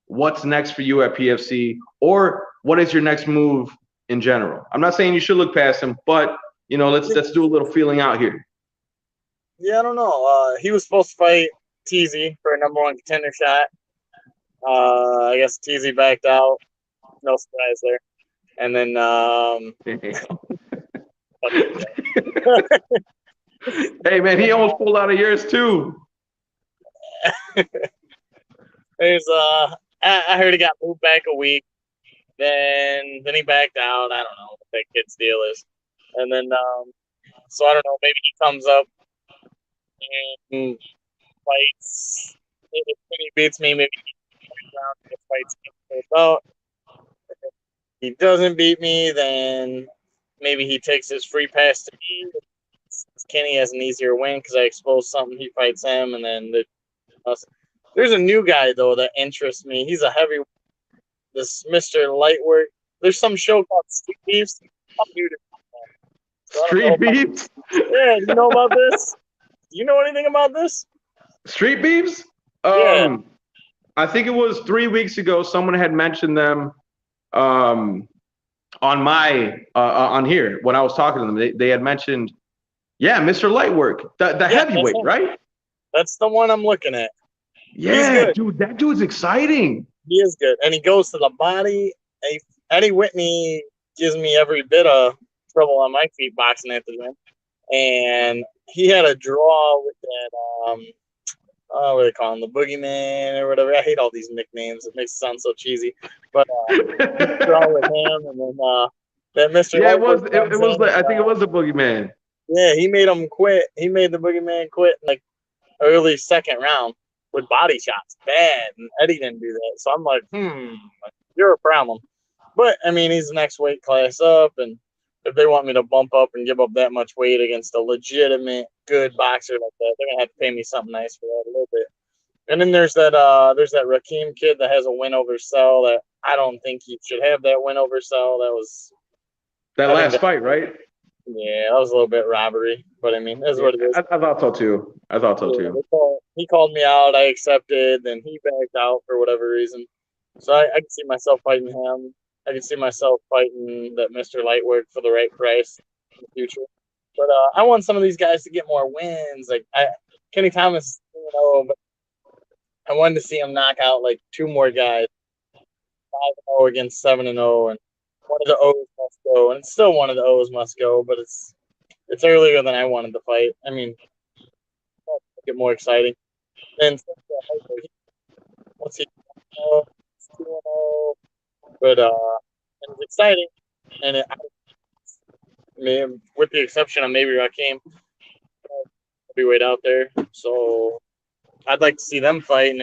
Speaker 1: What's next for you at PFC, or what is your next move in general? I'm not saying you should look past him, but you know, let's do a little feeling out here.
Speaker 2: Yeah, I don't know. He was supposed to fight TZ for a #1 contender shot. I guess TZ backed out. No surprise there. And then
Speaker 1: hey man, he almost pulled out of yours too.
Speaker 2: there's I heard he got moved back a week. Then he backed out. I don't know what that kid's deal is. And then so I don't know, maybe he comes up and fights. If he beats me, maybe round of the fight's about. If he doesn't beat me, then maybe he takes his free pass to me. Kenny has an easier win because I exposed something. He fights him, and then there's a new guy though that interests me. He's a heavy. This Mr. Lightwork. There's some show called Street Beefs. I'm new to so
Speaker 1: Street Beefs?
Speaker 2: Yeah, you know about this? Do you know anything about this?
Speaker 1: Street Beefs?
Speaker 2: Yeah.
Speaker 1: I think it was 3 weeks ago. Someone had mentioned them on my on here when I was talking to them. They had mentioned, yeah, Mr. Lightwork, the heavyweight, right?
Speaker 2: That's the one I'm looking at.
Speaker 1: Yeah, dude, that dude's exciting.
Speaker 2: He is good, and he goes to the body. Eddie Whitney gives me every bit of trouble on my feet boxing at the gym, and he had a draw with that what do they call him, the Boogeyman or whatever. I hate all these nicknames. It makes it sound so cheesy, but draw with him, and then that Mr.
Speaker 1: Yeah,
Speaker 2: Lightwork
Speaker 1: it was I think it was the Boogeyman.
Speaker 2: Yeah, he made him quit. He made the Boogeyman quit in like early second round with body shots. Bad. And Eddie didn't do that. So I'm like, you're a problem. But, I mean, he's the next weight class up. And if they want me to bump up and give up that much weight against a legitimate good boxer like that, they're going to have to pay me something nice for that a little bit. And then there's that Rakeem kid that has a win over Cell that I don't think he should have that win over Cell.
Speaker 1: That last fight, right?
Speaker 2: Yeah, that was a little bit robbery, but I mean, that's what it is.
Speaker 1: I thought so too.
Speaker 2: He called me out. I accepted. Then he backed out for whatever reason. So I can see myself fighting him. I can see myself fighting that Mr. Lightwork for the right price in the future. But I want some of these guys to get more wins. Like Kenny Thomas, but I wanted to see him knock out like two more guys, 5-0 against 7-0, and one of the O's must go, and it's still one of the O's must go, but it's earlier than I wanted to fight. I mean, get more exciting. And what's he? 2-0, but it's exciting, and with the exception of maybe Rakeem, heavyweight out there. So I'd like to see them fight. And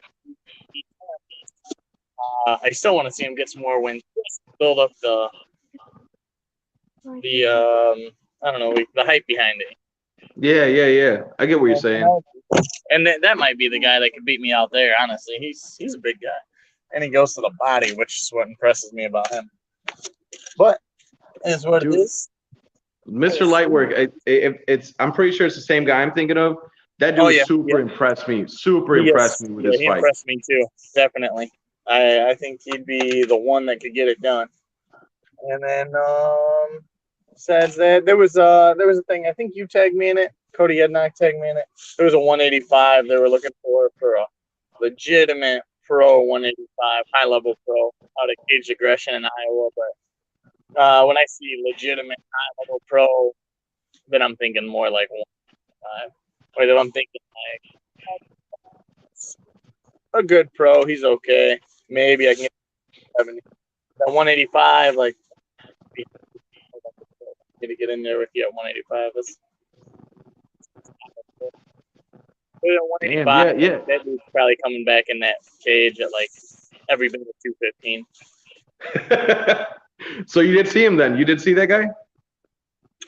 Speaker 2: I still want to see him get some more wins. Build up the I don't know, the hype behind it.
Speaker 1: Yeah. I get what you're saying.
Speaker 2: And that might be the guy that could beat me out there. Honestly, he's a big guy, and he goes to the body, which is what impresses me about him. But it's what it is.
Speaker 1: Mr. Lightwork, I'm pretty sure it's the same guy I'm thinking of. That dude impressed me. Impressed me with his fight. He
Speaker 2: impressed me too, definitely. I think he'd be the one that could get it done. And then besides that, there was a thing. I think you tagged me in it. Cody Ednock tagged me in it. There was a 185 they were looking for a legitimate pro 185, high level pro out of Cage Aggression in Iowa. But when I see legitimate high level pro, then I'm thinking more like 185. Or then I'm thinking like a good pro. He's okay. Maybe I can get 70. That 185, like, to get in there with you at 185.
Speaker 1: Damn, yeah.
Speaker 2: That dude's probably coming back in that cage at like every bit of 215.
Speaker 1: So you did see him then? You did see that guy?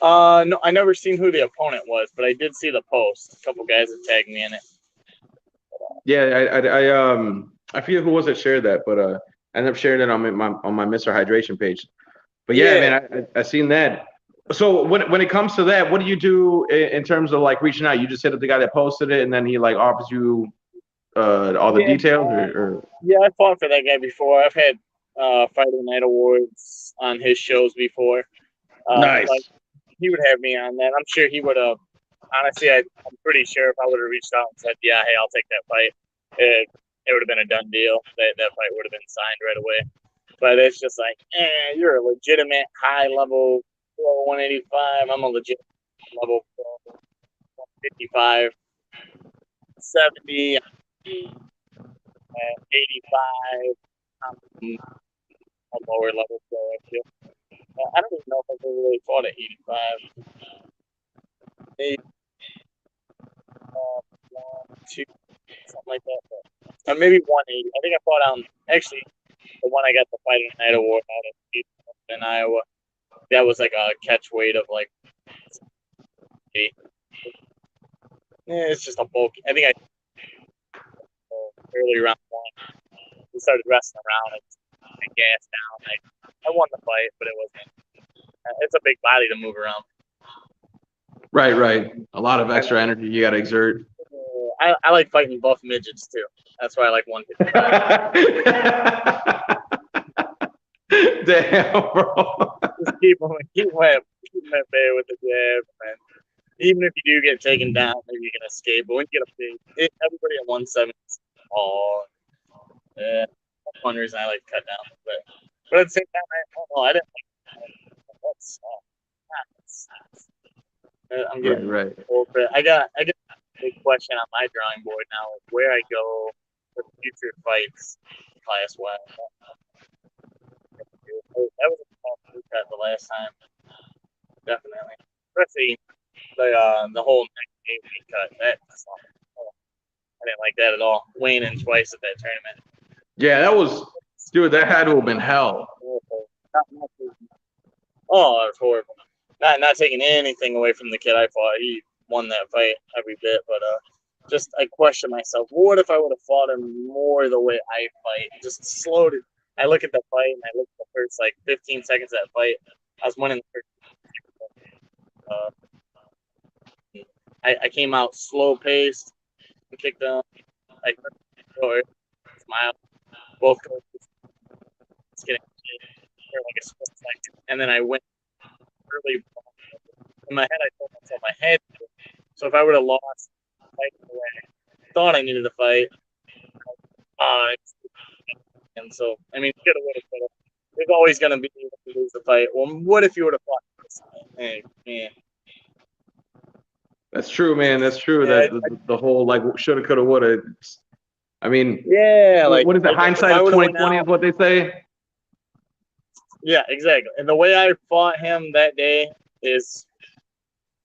Speaker 2: No, I never seen who the opponent was, but I did see the post. A couple guys have tagged me in it.
Speaker 1: Yeah, I forget who was it shared that, but I ended up sharing it on my Mr. Hydration page. But yeah, man, I seen that. So when it comes to that, what do you do in terms of like reaching out? You just hit up the guy that posted it, and then he like offers you all the details, or
Speaker 2: yeah, I fought for that guy before. I've had Fighter Night Awards on his shows before.
Speaker 1: Nice.
Speaker 2: Like, he would have me on that. I'm sure he would have. Honestly, I'm pretty sure if I would have reached out and said, "Yeah, hey, I'll take that fight," it would have been a done deal. That fight would have been signed right away. But it's just like, you're a legitimate high level pro 185. I'm a legit level pro 155, 70, 85. I'm a lower level pro, I feel. I don't even know if I've ever really fought at 85. Maybe 1, 2, something like that. But maybe 180. I think I fought out actually the one I got the Fighting Night Award out in Iowa. That was like a catch weight of like 80. Yeah, it's just a bulk. I think I early round one. We started wrestling around and I gassed down. I won the fight, but it wasn't. It's a big body to move around.
Speaker 1: Right. A lot of extra energy you got to exert.
Speaker 2: I like fighting buff midgets too. That's why I like 155.
Speaker 1: Damn, bro.
Speaker 2: Just keep them at bay with the jab, man. Even if you do get taken down, maybe you can escape. But when you get a big, everybody at 170 is all. Yeah, that's one reason I like to cut down. But at the same time, I don't know. I didn't like that's. I'm getting
Speaker 1: right.
Speaker 2: old, but I got a big question on my drawing board now: where I go for future fights, class one. That was a small cut the last time, definitely. Especially the whole next game cut. I didn't like that at all. Winning twice at that tournament.
Speaker 1: Yeah, that had to have been hell.
Speaker 2: Oh, it was horrible. Not taking anything away from the kid I fought. He won that fight every bit, but just I question myself. What if I would have fought him more the way I fight? Just slowed it. I look at the fight and I look at the first like 15 seconds of that fight. I was winning the first. I came out slow paced, kicked down. I smiled. Both coaches. It's getting like a split second, and then I went really. In my head, I told myself I had to. So if I would have lost, fight the way I thought I needed to fight, and so I mean, could have, would have. There's always going to be if you lose the fight. Well, what if you would have fought this time? Hey, man.
Speaker 1: That's true, man. That's true. Yeah, that the whole like shoulda, coulda, woulda. I mean,
Speaker 2: yeah, like
Speaker 1: what is it? Hindsight of 2020 is what they say.
Speaker 2: Yeah, exactly. And the way I fought him that day is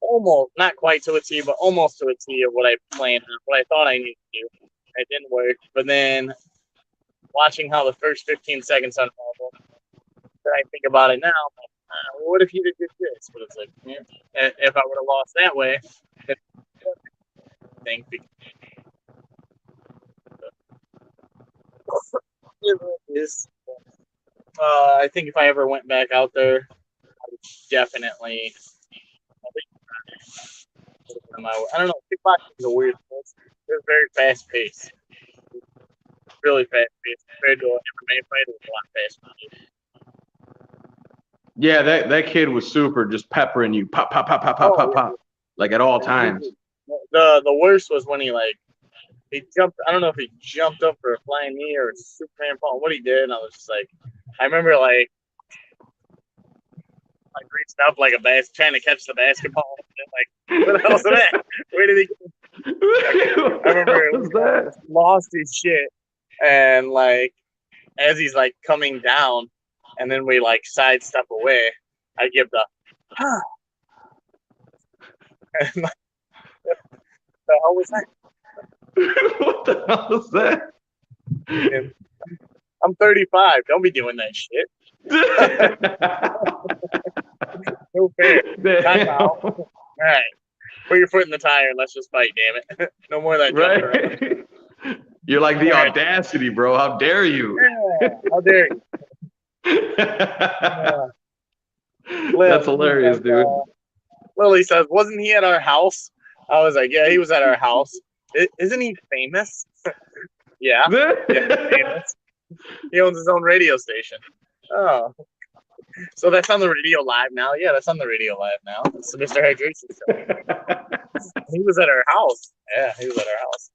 Speaker 2: almost not quite to a T, but almost to a T of what I planned, what I thought I needed to do. It didn't work, but then watching how the first 15 seconds unraveled, then I think about it now. Like, what if he did this? But it's like, yeah, if I would have lost that way, I think. I think if I ever went back out there, I would definitely. I don't know. Kickboxing is a weird place. It's very fast paced. Really fast paced. Compared to an MMA fight, it was a lot faster paced.
Speaker 1: Yeah, that kid was super, just peppering you, pop, pop, like at all times.
Speaker 2: The worst was when he jumped. I don't know if he jumped up for a flying knee or a Superman fall. What he did, and I was just like, I remember like reached up like a trying to catch the basketball. Like, what the hell was that? Where did he go? I remember he lost his shit, and like as he's like coming down, and then we like sidestep away. I give the and like, what the hell was that?
Speaker 1: What the hell was that?
Speaker 2: And I'm 35. Don't be doing that shit. No fair. All right. Put your foot in the tire and let's just fight, damn it. No more of that.
Speaker 1: Right. You're like the audacity, bro. How dare you?
Speaker 2: Yeah, how dare you?
Speaker 1: That's hilarious, dude.
Speaker 2: Lily says, wasn't he at our house? I was like, yeah, he was at our house. Isn't he famous? Yeah. Yeah, famous. He owns his own radio station. Oh. So that's on the radio live now? Yeah, that's on the radio live now. It's the Mr. Hydration Show. He was at our house. Yeah, he was at our house.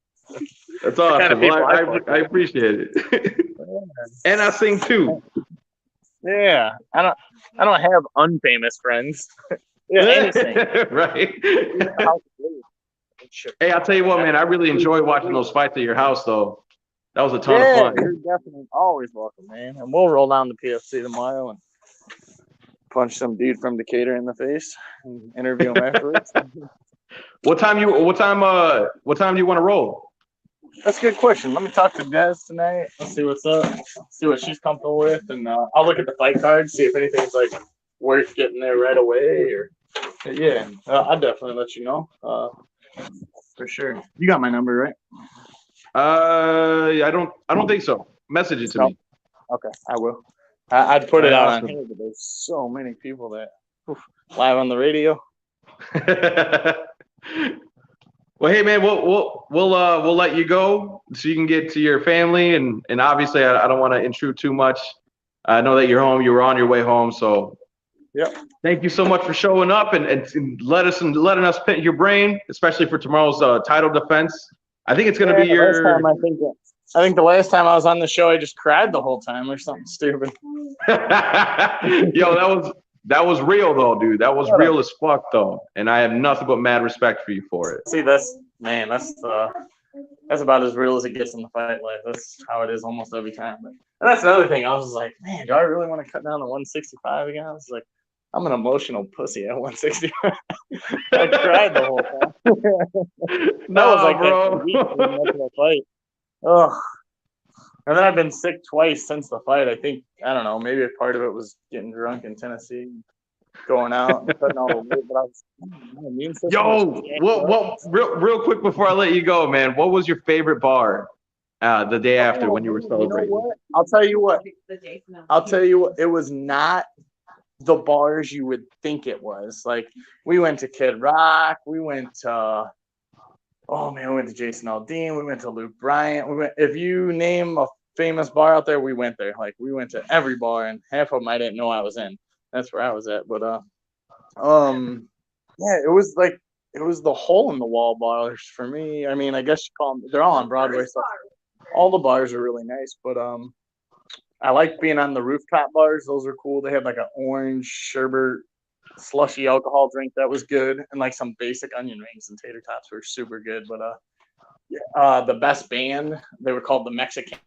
Speaker 1: That's awesome. Kind of well, I appreciate it. And I sing too.
Speaker 2: Yeah. I don't have unfamous friends. Yeah, anything.
Speaker 1: Right. Hey, I'll tell you what, man, I really enjoy watching those fights at your house though. That was a ton of fun.
Speaker 2: You're definitely always welcome, man. And we'll roll down to PFC tomorrow and punch some dude from Decatur in the face and interview him afterwards.
Speaker 1: What time do you want to roll?
Speaker 2: That's a good question. Let me talk to Des tonight. Let's see what's up. See what she's comfortable with, and I'll look at the fight cards, see if anything's like worth getting there right away. Or yeah, I'll definitely let you know. For sure. You got my number, right?
Speaker 1: I don't think so. Message it to me.
Speaker 2: Okay, I will. I'd put it out
Speaker 1: awesome.
Speaker 2: on here, but there's so many people that live on the radio.
Speaker 1: Well, hey man, we'll let you go so you can get to your family, and obviously I don't want to intrude too much. I know that you're home. You were on your way home, so
Speaker 2: yep.
Speaker 1: Thank you so much for showing up and letting us pick your brain, especially for tomorrow's title defense. I think it's going to be your.
Speaker 2: I think the last time I was on the show, I just cried the whole time or something stupid.
Speaker 1: Yo, that was real though, dude. That was real as fuck though, and I have nothing but mad respect for you for it.
Speaker 2: See, that's about as real as it gets in the fight life. That's how it is almost every time. But and that's another thing. I was like, man, do I really want to cut down to 165 again? I was like, I'm an emotional pussy at 165. I cried the whole time. That was like
Speaker 1: bro.
Speaker 2: a week after the fight. Ugh. And then I've been sick twice since the fight. I think, I don't know, maybe a part of it was getting drunk in Tennessee, going out and putting all the weight. But I was, my immune system.
Speaker 1: Yo, real quick before I let you go, man, what was your favorite bar the day after when you were celebrating?
Speaker 2: You know what? I'll tell you what. It was not the bars you would think it was. Like, we went to Kid Rock. We went to... we went to Jason Aldean. We went to Luke Bryant. If you name a famous bar out there, we went there. Like, we went to every bar, and half of them I didn't know I was in. That's where I was at. But it was the hole in the wall bars for me. I mean, I guess you call them. They're all on Broadway, so all the bars are really nice. But I like being on the rooftop bars. Those are cool. They had like an orange sherbet slushy alcohol drink that was good, and like some basic onion rings and tater tots were super good. But the best band, they were called the Mexicans.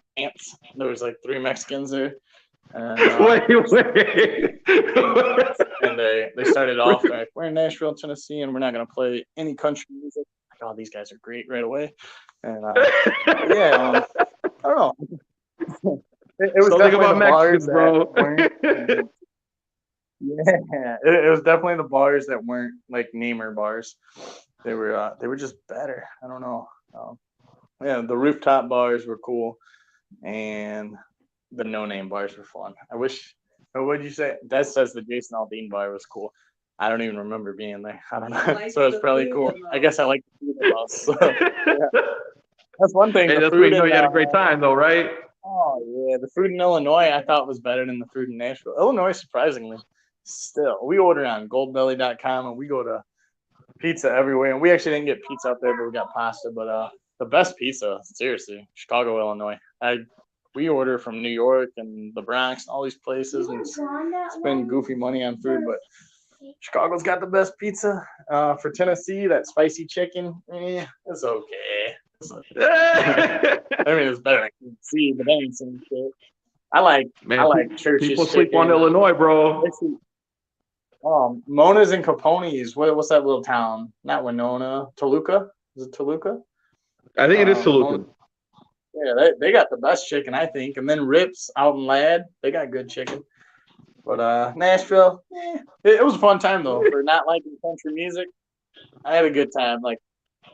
Speaker 2: There was like 3 Mexicans there. And,
Speaker 1: wait.
Speaker 2: And they started off like, we're in Nashville, Tennessee, and we're not gonna play any country music. Like, oh, these guys are great right away. And I don't know. It was
Speaker 1: something
Speaker 2: definitely
Speaker 1: about Mexicans, bro.
Speaker 2: Yeah, it was definitely the bars that weren't like namer bars. They were just better. I don't know. The rooftop bars were cool, and the no-name bars were fun. I wish. What would you say? That says the Jason Aldean bar was cool. I don't even remember being there. I don't know. So it's probably cool. I guess I like the food the most. So, yeah. That's one thing.
Speaker 1: Hey, that's where you know you had a great time, though, right?
Speaker 2: Oh yeah, the food in Illinois I thought was better than the food in Nashville. Illinois, surprisingly, still we order on goldbelly.com and we go to pizza everywhere. And we actually didn't get pizza out there, but we got pasta. But the best pizza, seriously, Chicago, Illinois. We order from New York and the Bronx and all these places and spend goofy money on food, but Chicago's got the best pizza. For Tennessee, that spicy chicken, it's okay. I mean, it's better than see the banks and shit. I like Church's
Speaker 1: people sleep on Illinois, bro.
Speaker 2: Mona's and Capone's. What's that little town? Not Winona. Toluca? Is it Toluca?
Speaker 1: I think it is Toluca.
Speaker 2: Yeah, they got the best chicken, I think. And then Rips out in Ladd, they got good chicken. But Nashville, it was a fun time though. For not liking country music, I had a good time. Like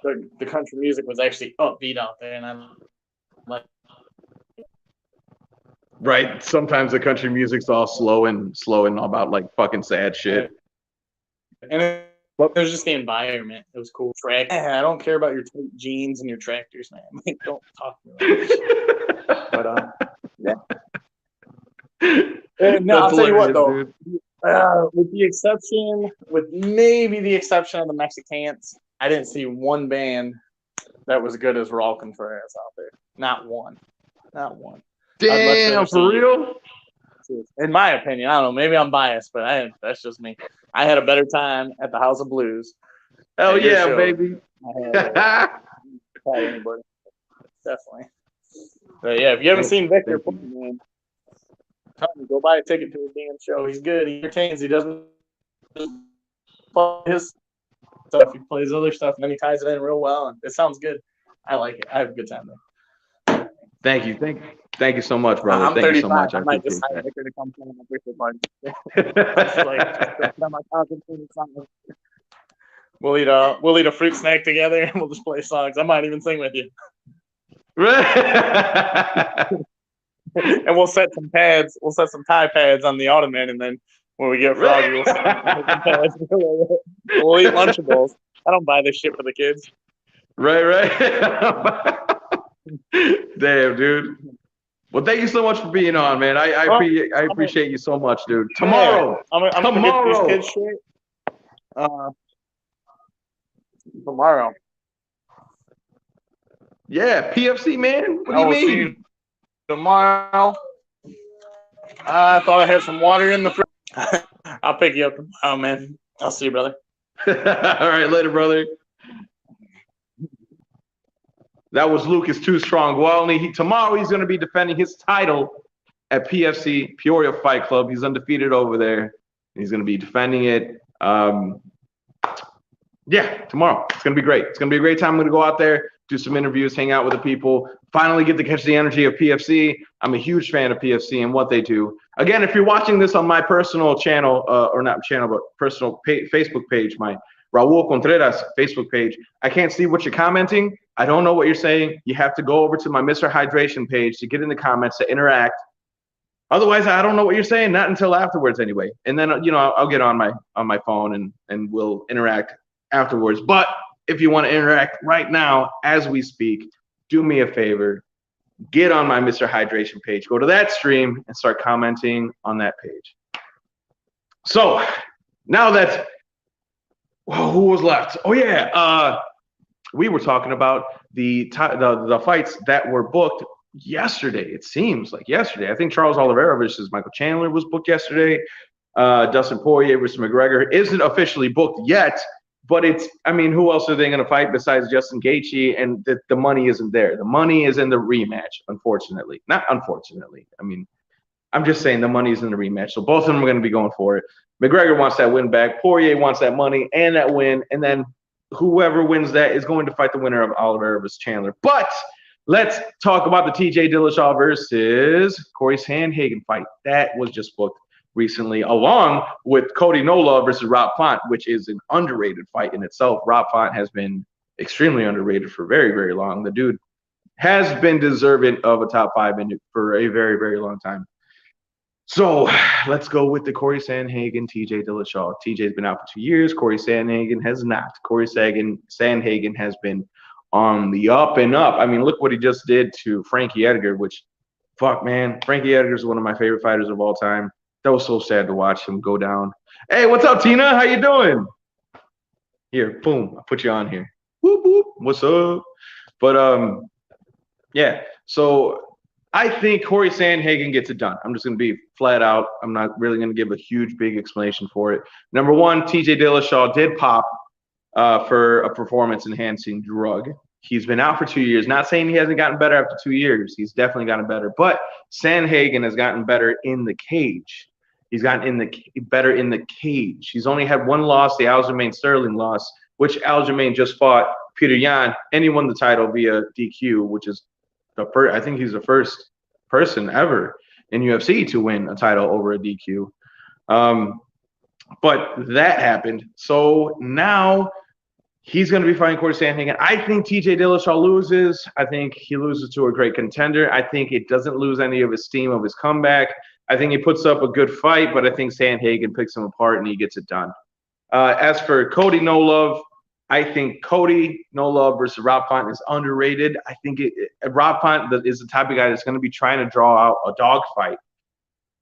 Speaker 2: the country music was actually upbeat out there, and I'm like,
Speaker 1: right. Sometimes the country music's all slow and all about like fucking sad shit.
Speaker 2: And it was just the environment. It was cool. I don't care about your tight jeans and your tractors, man. Like, don't talk to me like that. But yeah. No, I'll tell you what though. With maybe the exception of the Mexicans, I didn't see one band that was good as Raul Contreras out there. Not one.
Speaker 1: Damn, for real?
Speaker 2: In my opinion, I don't know. Maybe I'm biased, but that's just me. I had a better time at the House of Blues.
Speaker 1: Hell yeah, baby.
Speaker 2: Anybody. Definitely. But yeah, if you haven't seen Victor, man, go buy a ticket to his damn show. He's good. He entertains. He doesn't play his stuff. He plays other stuff, and then he ties it in real well, and it sounds good. I like it. I have a good time there.
Speaker 1: Thank you. Thank you so much, brother.
Speaker 2: I'm
Speaker 1: Thank
Speaker 2: 35.
Speaker 1: you so much.
Speaker 2: I
Speaker 1: I
Speaker 2: might just
Speaker 1: appreciate
Speaker 2: hire liquor to come play my birthday party. Just like put on my couch and sing songs. We'll eat a fruit snack together and we'll just play songs. I might even sing with you.
Speaker 1: that.
Speaker 2: And we'll set some pads. We'll set some Thai pads on the ottoman, and then when we get froggy, we'll set some pads. We'll eat Lunchables. I don't buy this shit for the kids.
Speaker 1: Right. Damn, dude. Well, thank you so much for being on, man. I appreciate you so much, dude. Tomorrow.
Speaker 2: I'm gonna get these kids straight. Tomorrow.
Speaker 1: Yeah, PFC, man. What do you
Speaker 2: See
Speaker 1: mean?
Speaker 2: you tomorrow. I thought I had some water in the fridge. I'll pick you up tomorrow, man. I'll see you, brother.
Speaker 1: All right, later, brother. That was Lucas Too Strong. Well, tomorrow he's going to be defending his title at PFC, Peoria Fight Club. He's undefeated over there. He's going to be defending it. Yeah, tomorrow. It's going to be great. It's going to be a great time. I'm going to go out there, do some interviews, hang out with the people, finally get to catch the energy of PFC. I'm a huge fan of PFC and what they do. Again, if you're watching this on my personal channel, or not channel, but personal Facebook page, my Raul Contreras Facebook page, I can't see what you're commenting. I don't know what you're saying. You have to go over to my Mr. Hydration page to get in the comments, to interact. Otherwise, I don't know what you're saying, not until afterwards anyway. And then, I'll get on my phone and we'll interact afterwards. But if you want to interact right now as we speak, do me a favor. Get on my Mr. Hydration page. Go to that stream and start commenting on that page. So now that, who was left? Oh, yeah. We were talking about the fights that were booked yesterday. It seems like yesterday. I think Charles Oliveira versus Michael Chandler was booked yesterday. Dustin Poirier versus McGregor isn't officially booked yet, but who else are they going to fight besides Justin Gaethje? And the money isn't there. The money is in the rematch, unfortunately. Not unfortunately. I'm just saying the money's in the rematch. So both of them are going to be going for it. McGregor wants that win back. Poirier wants that money and that win. And then whoever wins that is going to fight the winner of Oliveira versus Chandler. But let's talk about the TJ Dillashaw versus Corey Sandhagen fight. That was just booked recently, along with Cody No Love versus Rob Font, which is an underrated fight in itself. Rob Font has been extremely underrated for very, very long. The dude has been deserving of a top 5 for a very, very long time. So let's go with the Corey Sandhagen, TJ Dillashaw. TJ's been out for 2 years. Corey Sandhagen has not. Corey Sandhagen has been on the up and up. Look what he just did to Frankie Edgar, which, fuck, man. Frankie Edgar is one of my favorite fighters of all time. That was so sad to watch him go down. Hey, what's up, Tina? How you doing? Here, boom. I'll put you on here. Whoop, whoop. What's up? But, yeah. So I think Corey Sandhagen gets it done. I'm just going to be flat out. I'm not really going to give a huge, big explanation for it. Number one, TJ Dillashaw did pop for a performance-enhancing drug. He's been out for 2 years. Not saying he hasn't gotten better after 2 years. He's definitely gotten better. But Sandhagen has gotten better in the cage. He's gotten better in the cage. He's only had one loss, the Aljamain Sterling loss, which Aljamain just fought Peter Yan, and he won the title via DQ, which is I think he's the first person ever in UFC to win a title over a DQ. But that happened. So now he's going to be fighting Corey Sandhagen. I think TJ Dillashaw loses. I think he loses to a great contender. I think it doesn't lose any of his steam of his comeback. I think he puts up a good fight, but I think Sandhagen picks him apart and he gets it done. As for Cody No Love, I think Cody No Love versus Rob Font is underrated. I think Rob Font is the type of guy that's going to be trying to draw out a dog fight.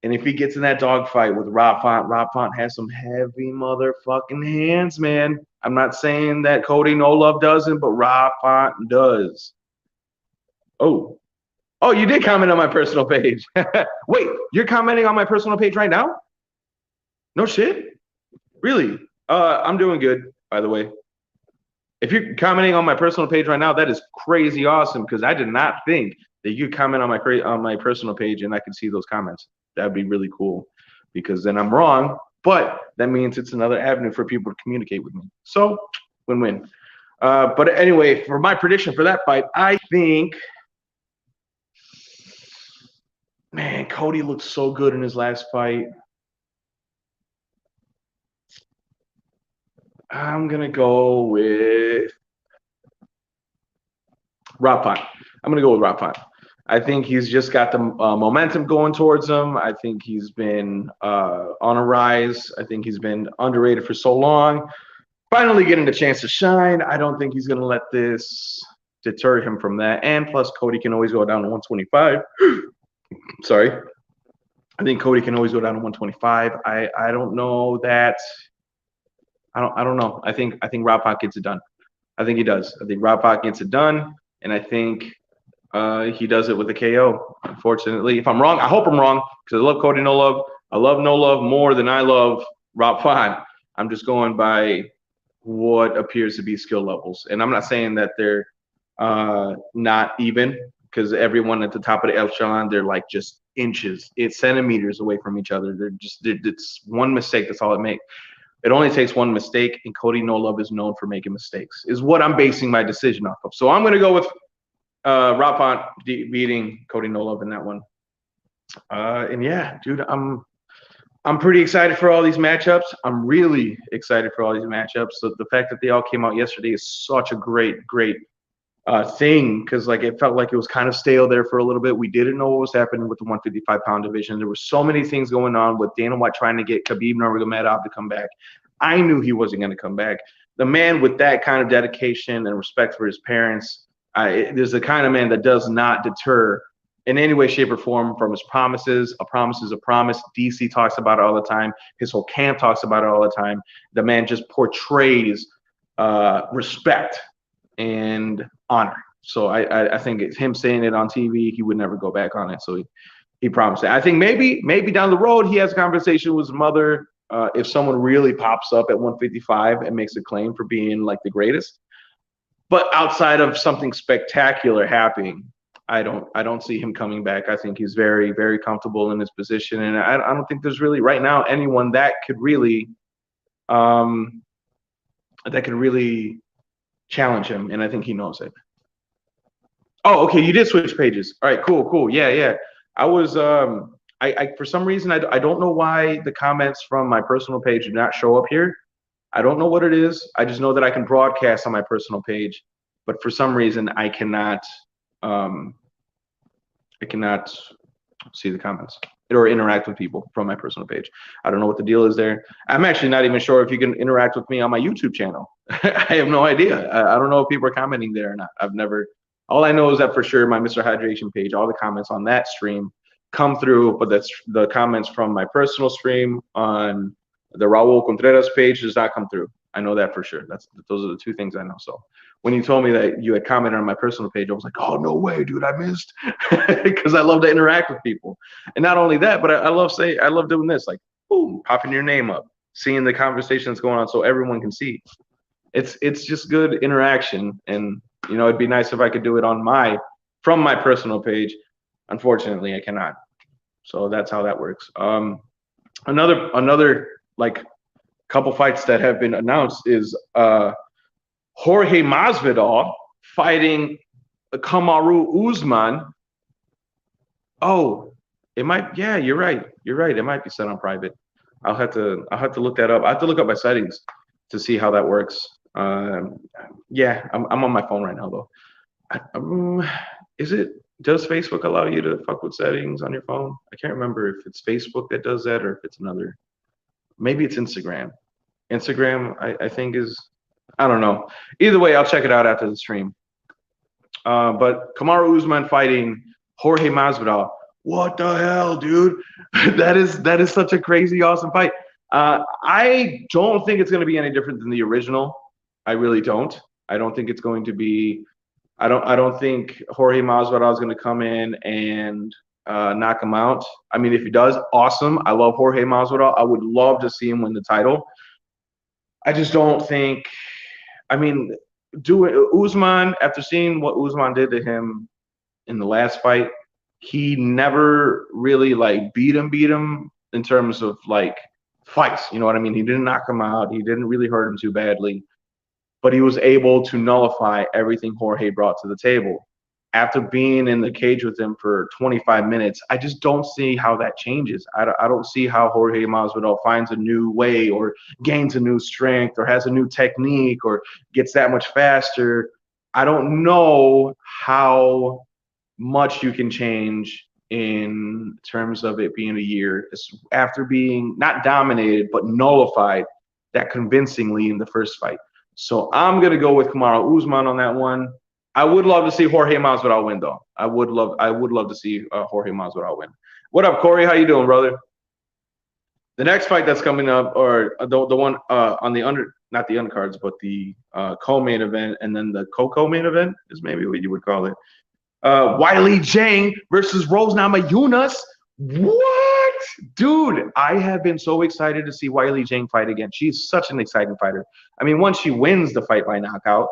Speaker 1: And if he gets in that dog fight with Rob Font has some heavy motherfucking hands, man. I'm not saying that Cody No Love doesn't, but Rob Font does. Oh, you did comment on my personal page. Wait, you're commenting on my personal page right now? No shit? Really? I'm doing good, by the way. If you're commenting on my personal page right now, that is crazy awesome, because I did not think that you comment on my personal page and I could see those comments. That'd be really cool, because then I'm wrong, but that means it's another avenue for people to communicate with me. So, win-win. But anyway, for my prediction for that fight, I think, man, Cody looked so good in his last fight. I'm gonna go with Rob Font. I'm gonna go with Rob Font. I think he's just got the momentum going towards him. I think he's been on a rise. I think he's been underrated for so long. Finally getting the chance to shine. I don't think he's going to let this deter him from that. And plus, Cody can always go down to 125. Sorry. I think Cody can always go down to 125. I don't know that. I don't know. I think Rob Font gets it done. I think he does. I think Rob Font gets it done, and I think he does it with a KO. Unfortunately, if I'm wrong, I hope I'm wrong because I love Cody No Love. I love No Love more than I love Rob Font. I'm just going by what appears to be skill levels, and I'm not saying that they're not even, because everyone at the top of the echelon, they're like just inches, it's centimeters away from each other. It's one mistake, that's all it makes. It only takes one mistake, and Cody No Love is known for making mistakes, is what I'm basing my decision off of. So I'm going to go with Rob Font beating Cody No Love in that one. And yeah, dude, I'm pretty excited for all these matchups. I'm really excited for all these matchups. So the fact that they all came out yesterday is such a great thing, because like it felt like it was kind of stale there for a little bit. We didn't know what was happening with the 155-pound division. There were so many things going on with Dana White trying to get Khabib Nurmagomedov to come back. I knew he wasn't going to come back. The man with that kind of dedication and respect for his parents, there's the kind of man that does not deter in any way, shape, or form from his promises. A promise is a promise. DC talks about it all the time. His whole camp talks about it all the time. The man just portrays respect and honor. So I think it's him saying it on TV. He would never go back on it. So he promised it. I think maybe down the road he has a conversation with his mother. If someone really pops up at 155 and makes a claim for being like the greatest, but outside of something spectacular happening, I don't see him coming back. I think he's very, very comfortable in his position, and I don't think there's really right now anyone that could really challenge him, and I think he knows it. Oh, okay, you did switch pages. All right, cool. Yeah. I was I for some reason I don't know why the comments from my personal page do not show up here. I don't know what it is. I just know that I can broadcast on my personal page, but for some reason I cannot see the comments or interact with people from my personal page. I don't know what the deal is there. I'm actually not even sure if you can interact with me on my YouTube channel. I have no idea. I don't know if people are commenting there or not. All I know is that for sure my Mr. Hydration page, all the comments on that stream come through, but that's the comments from my personal stream on the Raul Contreras page does not come through. I know that for sure. Those are the two things I know. So when you told me that you had commented on my personal page, I was like, oh, no way, dude, I missed. Because I love to interact with people. And not only that, but I love doing this, like, boom, popping your name up, seeing the conversation that's going on so everyone can see. It's just good interaction. And, you know, it'd be nice if I could do it from my personal page. Unfortunately, I cannot. So that's how that works. Another like couple fights that have been announced is Jorge Masvidal fighting Kamaru Usman. Oh, it might. Yeah, you're right. It might be set on private. I'll have to look that up. I have to look up my settings to see how that works. Yeah, I'm on my phone right now though. Does Facebook allow you to fuck with settings on your phone? I can't remember if it's Facebook that does that or if it's another. Maybe it's Instagram. Instagram, I think is, I don't know. Either way, I'll check it out after the stream. But Kamaru Usman fighting Jorge Masvidal. What the hell, dude? that is such a crazy, awesome fight. I don't think it's going to be any different than the original. I really don't. I don't think it's going to be. I don't think Jorge Masvidal is going to come in and knock him out. I mean, if he does, awesome. I love Jorge Masvidal. I would love to see him win the title. I just don't think. I mean, Usman, after seeing what Usman did to him in the last fight, he never really like beat him in terms of like fights. You know what I mean? He didn't knock him out. He didn't really hurt him too badly. but he was able to nullify everything Jorge brought to the table. After being in the cage with him for 25 minutes, I just don't see how that changes. I don't see how Jorge Masvidal finds a new way or gains a new strength or has a new technique or gets that much faster. I don't know how much you can change in terms of it being a year after being not dominated but nullified that convincingly in the first fight. So I'm gonna go with Kamaru Usman on that one. I would love to see Jorge Masvidal win, though. I would love to see Jorge Masvidal win. What up, Corey? How you doing, brother? The next fight that's coming up, or the one on the not the undercards, but the co-main event, and then the co-main event is maybe what you would call it. Weili Zhang versus Rose Namajunas. What? Dude, I have been so excited to see Weili Zhang fight again. She's such an exciting fighter. I mean, once she wins the fight by knockout,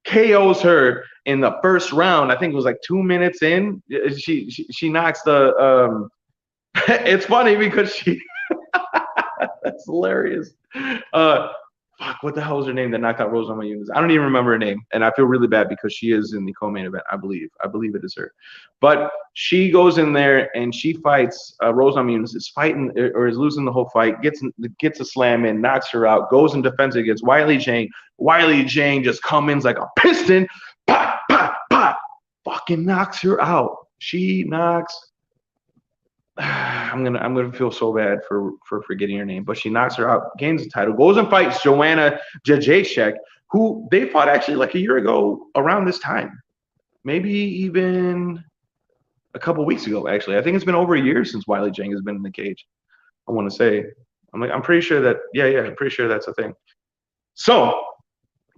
Speaker 1: KOs her in the first round. I think it was like 2 minutes in. She knocks the it's funny because she that's hilarious. Fuck, what the hell was her name that knocked out Rose Namajunas? I don't even remember her name, and I feel really bad because she is in the co-main event. I believe it is her, but she goes in there and she fights Rose Namajunas. Is fighting or is losing the whole fight. Gets a slam in, knocks her out. Goes in defense against Weili Zhang. Weili Zhang just comes in like a piston. Pop, pop, pop. Fucking knocks her out. She knocks. I'm gonna feel so bad for forgetting her name, but she knocks her out, gains the title, goes and fights Joanna Jędrzejczyk, who they fought actually like a year ago around this time, maybe even a couple weeks ago. Actually, I think it's been over a year since Weili Zhang has been in the cage. I want to say, I'm pretty sure that I'm pretty sure that's a thing. So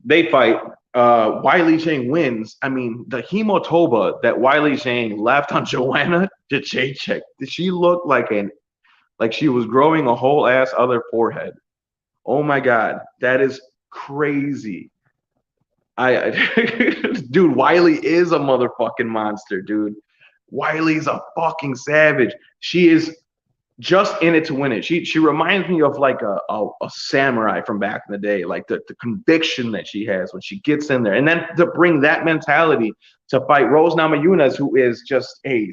Speaker 1: they fight. Weili Zhang wins. I mean, the hemotoba that Weili Zhang left on Joanna Jędrzejczyk, she looked like she was growing a whole ass other forehead. Oh my God, that is crazy. Dude, Weili is a motherfucking monster, dude. Weili's a fucking savage. She is just in it to win it. She reminds me of like a samurai from back in the day, like the conviction that she has when she gets in there. And then to bring that mentality to fight Rose Namajunas, who is just a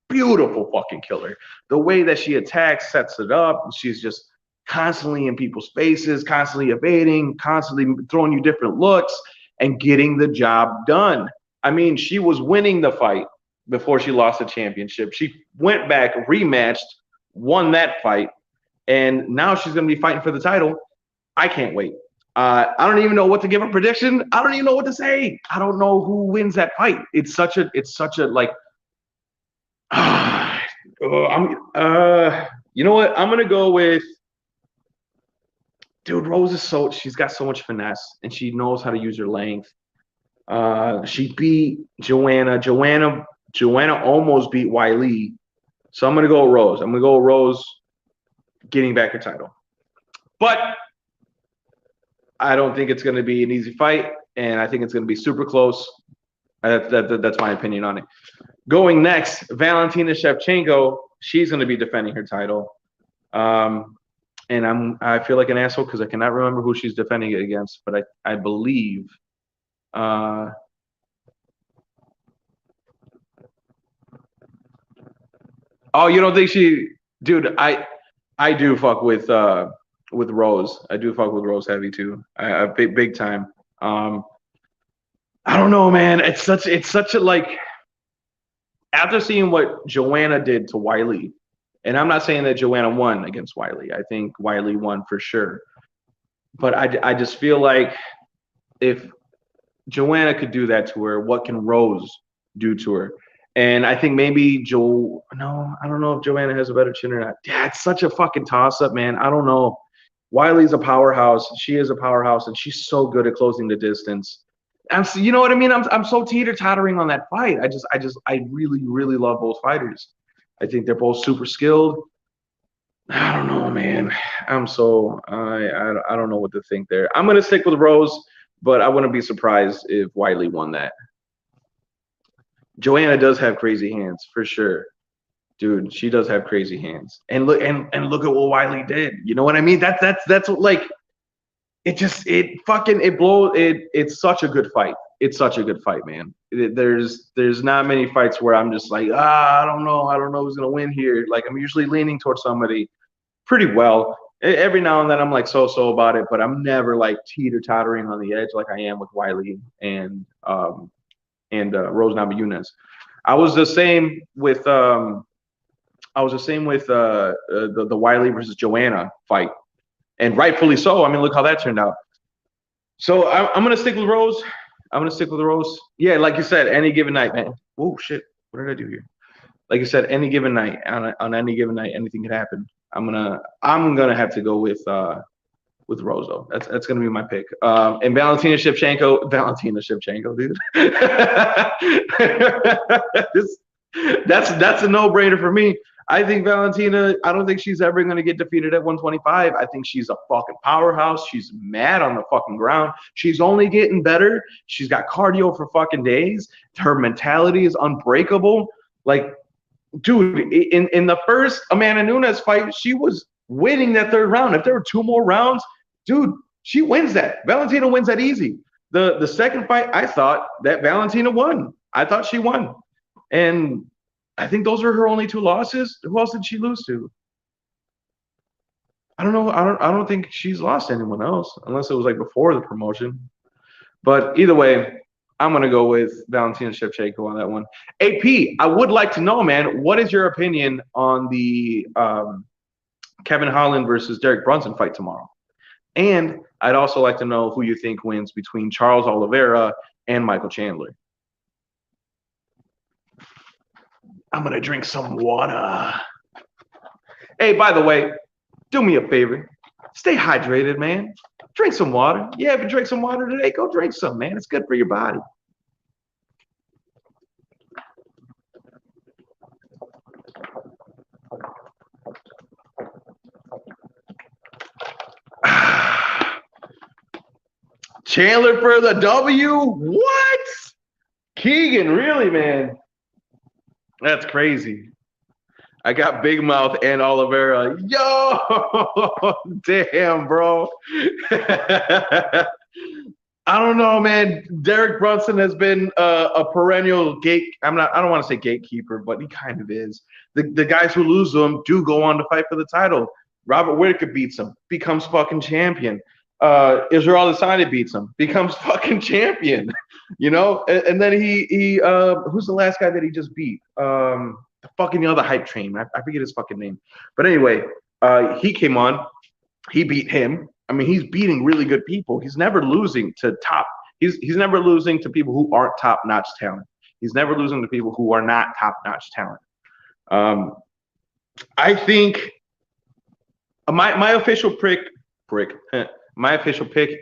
Speaker 1: beautiful fucking killer. The way that she attacks, sets it up. She's just constantly in people's faces, constantly evading, constantly throwing you different looks and getting the job done. I mean, she was winning the fight before she lost the championship. She went back, rematched, won that fight, and now she's going to be fighting for the title. I can't wait. I don't even know what to give a prediction. I don't even know what to say. I don't know who wins that fight. It's such a like. You know what? I'm gonna go with. Dude, Rose is she's got so much finesse, and she knows how to use her length. She beat Joanna. Joanna almost beat Weili. So I'm going to go with Rose. I'm going to go with Rose getting back her title. But I don't think it's going to be an easy fight, and I think it's going to be super close. That's my opinion on it. Going next, Valentina Shevchenko. She's going to be defending her title. And I feel like an asshole because I cannot remember who she's defending it against, but I believe oh, you don't think dude, I do fuck with Rose. I do fuck with Rose heavy too. I big time. I don't know, man. It's such a like after seeing what Joanna did to Weili, and I'm not saying that Joanna won against Weili. I think Weili won for sure. But I just feel like if Joanna could do that to her, what can Rose do to her? And I think maybe no, I don't know if Joanna has a better chin or not. Yeah, it's such a fucking toss-up, man. I don't know. Weili's a powerhouse. She is a powerhouse, and she's so good at closing the distance. You know what I mean? I'm so teeter-tottering on that fight. I really, really love both fighters. I think they're both super skilled. I don't know, man. I don't know what to think there. I'm gonna stick with Rose, but I wouldn't be surprised if Weili won that. Joanna does have crazy hands for sure, dude. She does have crazy hands, and look at what Weili did. You know what I mean? That's what, like It's such a good fight. It's such a good fight, man. There's not many fights where I'm just like, I don't know who's gonna win here. Like I'm usually leaning towards somebody pretty well. Every now and then I'm like so about it, but I'm never like teeter-tottering on the edge like I am with Wiley and Rose Namajunas. I was the same with the Wiley versus Joanna fight, and rightfully so. I mean, look how that turned out. So I'm gonna stick with Rose. Yeah, like you said, any given night, man. Oh shit, what did I do here? Like you said, any given night, on any given night, anything could happen. I'm gonna have to go with Rose though. That's gonna be my pick. And Valentina Shevchenko, dude. That's a no-brainer for me. I think Valentina, I don't think she's ever going to get defeated at 125. I think she's a fucking powerhouse. She's mad on the fucking ground. She's only getting better. She's got cardio for fucking days. Her mentality is unbreakable. Like, dude, in the first Amanda Nunes fight, she was winning that third round. If there were 2 more rounds, dude, she wins that. Valentina wins that easy. The second fight, I thought that Valentina won. I thought she won. And I think those are her only 2 losses. Who else did she lose to? I don't know. I don't think she's lost to anyone else, unless it was like before the promotion. But either way, I'm gonna go with Valentina Shevchenko on that one. AP, I would like to know, man, what is your opinion on the Kevin Holland versus Derek Brunson fight tomorrow? And I'd also like to know who you think wins between Charles Oliveira and Michael Chandler. I'm going to drink some water. Hey, by the way, do me a favor. Stay hydrated, man. Drink some water. Yeah, if you drink some water today, go drink some, man. It's good for your body. Chandler for the W? What? Keegan, really, man? That's crazy. I got Big Mouth and Oliveira. Yo, damn, bro. I don't know, man. Derek Brunson has been a perennial I don't want to say gatekeeper, but he kind of is. The guys who lose to him do go on to fight for the title. Robert Whittaker beats him, becomes fucking champion. Israel Adesanya beats him, becomes fucking champion. You know, and then he who's the last guy that he just beat? The fucking other hype train. I forget his fucking name. But anyway, he came on. He beat him. I mean, he's beating really good people. He's never losing to top. He's never losing to people who aren't top-notch talent. He's never losing to people who are not top-notch talent. I think my official pick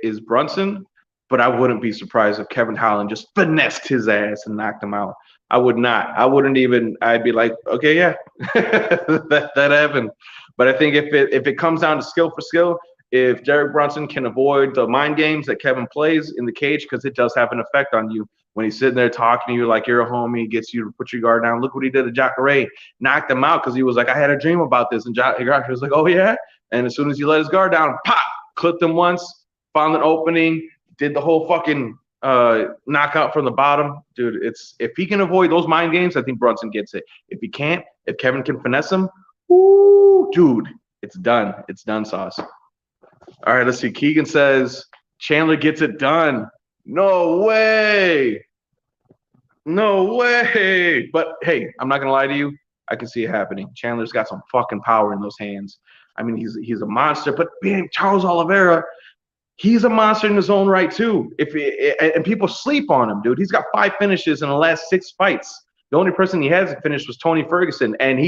Speaker 1: is Brunson, but I wouldn't be surprised if Kevin Holland just finessed his ass and knocked him out. I would not. I wouldn't even. I'd be like, okay, yeah, that happened. But I think if it comes down to skill for skill, if Derek Brunson can avoid the mind games that Kevin plays in the cage, because it does have an effect on you when he's sitting there talking to you like you're a homie, gets you to put your guard down. Look what he did to Jacare, knocked him out because he was like, I had a dream about this, and Jacare was like, oh yeah. And as soon as he let his guard down, pop, clipped him once, found an opening, did the whole fucking knockout from the bottom. Dude, if he can avoid those mind games, I think Brunson gets it. If he can't, if Kevin can finesse him, ooh, dude, it's done. It's done sauce. All right, let's see. Keegan says Chandler gets it done. No way. No way. But hey, I'm not gonna lie to you. I can see it happening. Chandler's got some fucking power in those hands. I mean, he's a monster. But man, Charles Oliveira, he's a monster in his own right too. And people sleep on him, dude. He's got 5 finishes in the last 6 fights. The only person he hasn't finished was Tony Ferguson, and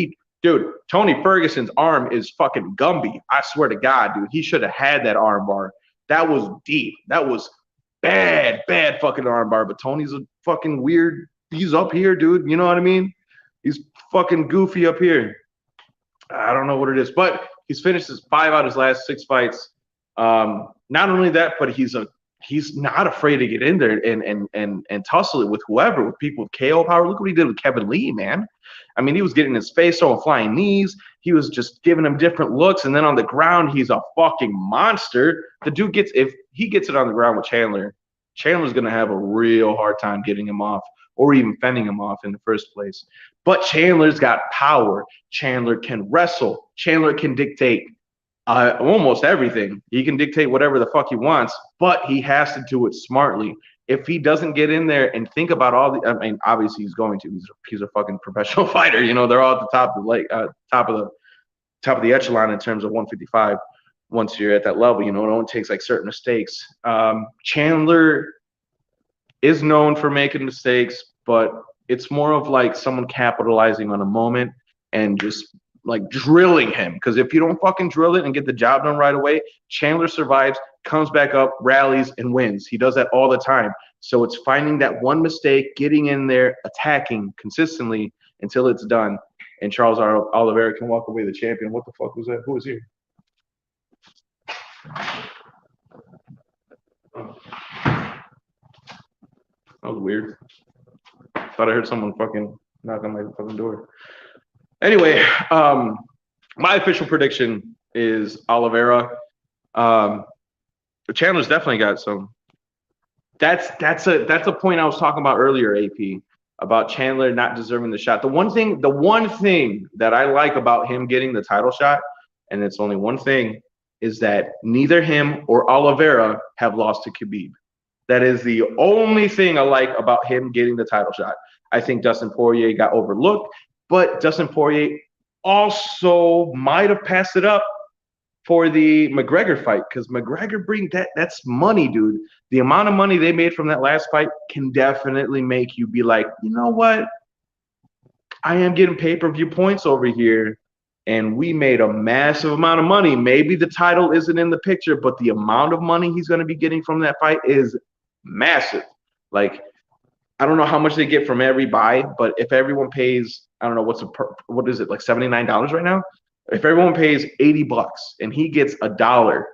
Speaker 1: Tony Ferguson's arm is fucking Gumby. I swear to God, dude. He should have had that arm bar. That was deep. That was bad fucking arm bar. But Tony's a fucking weird. He's up here, dude. You know what I mean? He's fucking goofy up here. I don't know what it is, but he's finished 5 out of his last 6 fights. Not only that, but he's a he's not afraid to get in there and tussle it with whoever, with people with KO power. Look what he did with Kevin Lee, man. I mean, he was getting his face, throwing flying knees. He was just giving him different looks. And then on the ground, he's a fucking monster. The dude if he gets it on the ground with Chandler, Chandler's going to have a real hard time getting him off or even fending him off in the first place. But Chandler's got power. Chandler can wrestle. Chandler can dictate almost everything. He can dictate whatever the fuck he wants, but he has to do it smartly. If he doesn't get in there and think about I mean, obviously he's going to. He's a fucking professional fighter. You know, they're all at the top of the top of the echelon in terms of 155. Once you're at that level, you know, it only takes like certain mistakes. Chandler is known for making mistakes, but it's more of like someone capitalizing on a moment and just like drilling him. Because if you don't fucking drill it and get the job done right away, Chandler survives, comes back up, rallies, and wins. He does that all the time. So it's finding that one mistake, getting in there, attacking consistently until it's done. And Charles Oliveira can walk away the champion. What the fuck was that? Who was here? Oh. That was weird. Thought I heard someone fucking knock on my fucking door. Anyway, my official prediction is Oliveira. Chandler's definitely got some. That's a point I was talking about earlier, AP, about Chandler not deserving the shot. The one thing that I like about him getting the title shot, and it's only one thing, is that neither him or Oliveira have lost to Khabib. That is the only thing I like about him getting the title shot. I think Dustin Poirier got overlooked, but Dustin Poirier also might have passed it up for the McGregor fight, because McGregor that's money, dude. The amount of money they made from that last fight can definitely make you be like, you know what? I am getting pay-per-view points over here, and we made a massive amount of money. Maybe the title isn't in the picture, but the amount of money he's going to be getting from that fight is massive. Like, I don't know how much they get from every buy, but if everyone pays, I don't know what is it, like $79 right now? If everyone pays $80 and he gets $1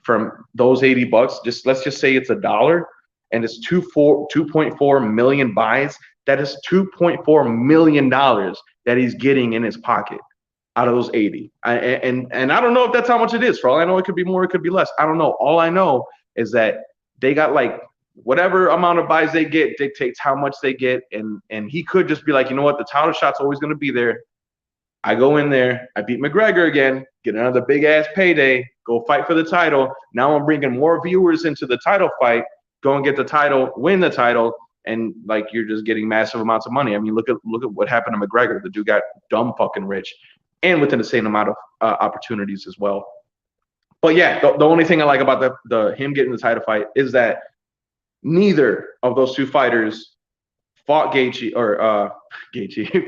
Speaker 1: from those $80, let's just say it's $1 and it's 2.4 million buys, that is $2.4 million that he's getting in his pocket out of those 80. And I don't know if that's how much it is. For all I know, it could be more, it could be less. I don't know. All I know is that they got like whatever amount of buys they get dictates how much they get. And he could just be like, you know what, the title shot's always going to be there. I go in there, I beat McGregor again, get another big ass payday, go fight for the title. Now I'm bringing more viewers into the title fight, go and get the title, win the title, and like you're just getting massive amounts of money. I mean, look at what happened to McGregor. The dude got dumb fucking rich, and within the same amount of opportunities as well. But yeah, the only thing I like about the him getting the title fight is that neither of those two fighters fought Gaethje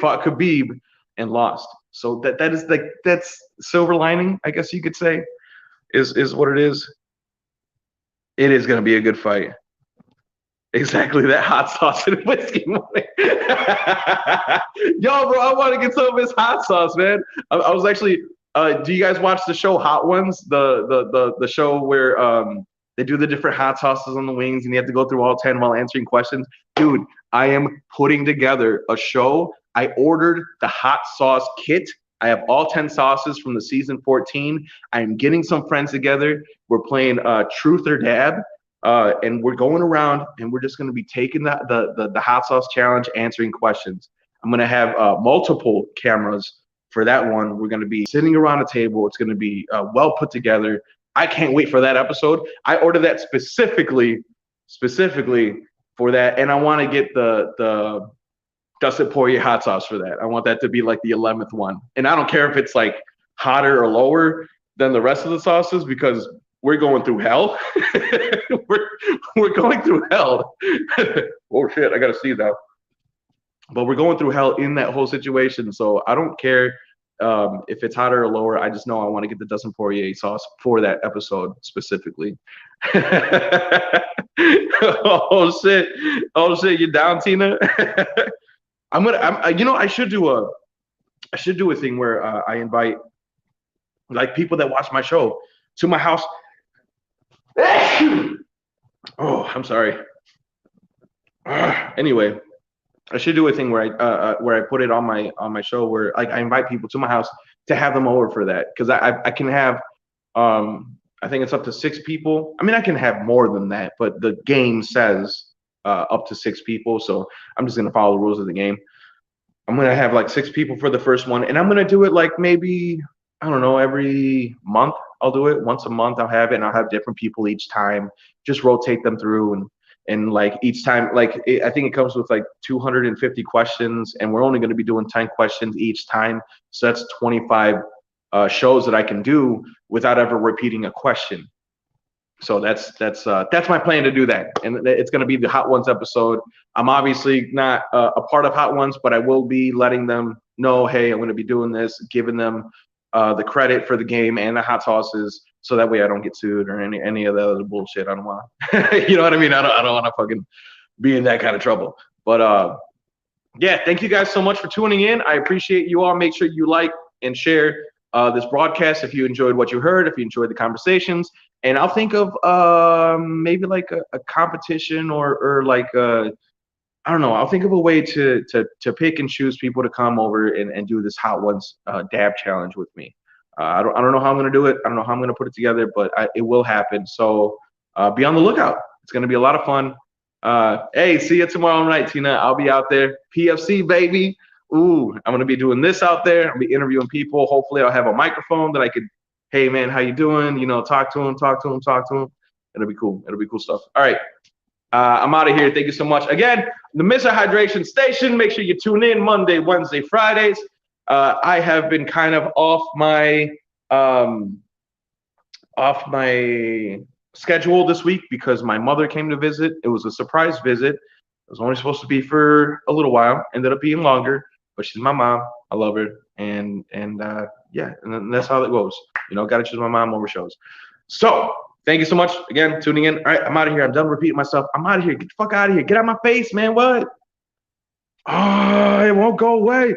Speaker 1: fought Khabib and lost. So that is like, that's silver lining, I guess you could say, is what it is. It is going to be a good fight. Exactly, that hot sauce and whiskey money. Yo, bro, I want to get some of his hot sauce, man. I was actually. Do you guys watch the show Hot Ones? The show where they do the different hot sauces on the wings, and you have to go through all 10 while answering questions. Dude, I am putting together a show. I ordered the hot sauce kit. I have all 10 sauces from the season 14. I'm getting some friends together. We're playing Truth or Dab, and we're going around, and we're just going to be taking the hot sauce challenge, answering questions. I'm going to have multiple cameras for that one. We're going to be sitting around a table. It's going to be well put together. I can't wait for that episode. I ordered that specifically for that, and I want to get the Dustin Poirier hot sauce for that. I want that to be like the 11th one. And I don't care if it's like hotter or lower than the rest of the sauces, because we're going through hell. we're going through hell. Oh shit, I gotta see that. But we're going through hell in that whole situation. So I don't care if it's hotter or lower. I just know I want to get the Dustin Poirier sauce for that episode specifically. Oh shit, you down, Tina? I should do a thing where I invite like people that watch my show to my house. Oh, I'm sorry. Anyway, I should do a thing where I put it on my show where like I invite people to my house to have them over for that because I can have I think it's up to 6 people. I mean I can have more than that, but the game says up to 6 people, so I'm just gonna follow the rules of the game. I'm gonna have like 6 people for the first one, and I'm gonna do it like maybe I don't know every month. I'll do it once a month. I'll have it, and I'll have different people each time. Just rotate them through, and like each time, like I think it comes with like 250 questions, and we're only gonna be doing 10 questions each time. So that's 25 shows that I can do without ever repeating a question. So that's my plan to do that, and it's going to be the Hot Ones episode. I'm obviously not a part of Hot Ones, but I will be letting them know, hey, I'm going to be doing this, giving them the credit for the game and the hot sauces, so that way I don't get sued or any of the other bullshit. I don't want, you know what I mean? I don't want to fucking be in that kind of trouble. But yeah, thank you guys so much for tuning in. I appreciate you all. Make sure you like and share this broadcast if you enjoyed what you heard, if you enjoyed the conversations. And I'll think of maybe like a competition or like I don't know. I'll think of a way to pick and choose people to come over and do this Hot Ones dab challenge with me. I don't know how I'm gonna do it. I don't know how I'm gonna put it together, but it will happen. So be on the lookout. It's gonna be a lot of fun. Hey, see you tomorrow night, Tina. I'll be out there. PFC, baby. Ooh, I'm gonna be doing this out there. I'll be interviewing people. Hopefully, I'll have a microphone that I could. Hey, man, how you doing? You know, talk to him. It'll be cool. It'll be cool stuff. All right, I'm out of here. Thank you so much. Again, the Mr. Hydration Station. Make sure you tune in Monday, Wednesday, Fridays. I have been kind of off my schedule this week because my mother came to visit. It was a surprise visit. It was only supposed to be for a little while. Ended up being longer, but she's my mom. I love her, and yeah, and that's how it goes. You know, gotta choose my mom over shows. So thank you so much again tuning in. All right, I'm out of here. I'm done repeating myself. I'm out of here. Get the fuck out of here. Get out of my face, man. What? Oh, it won't go away.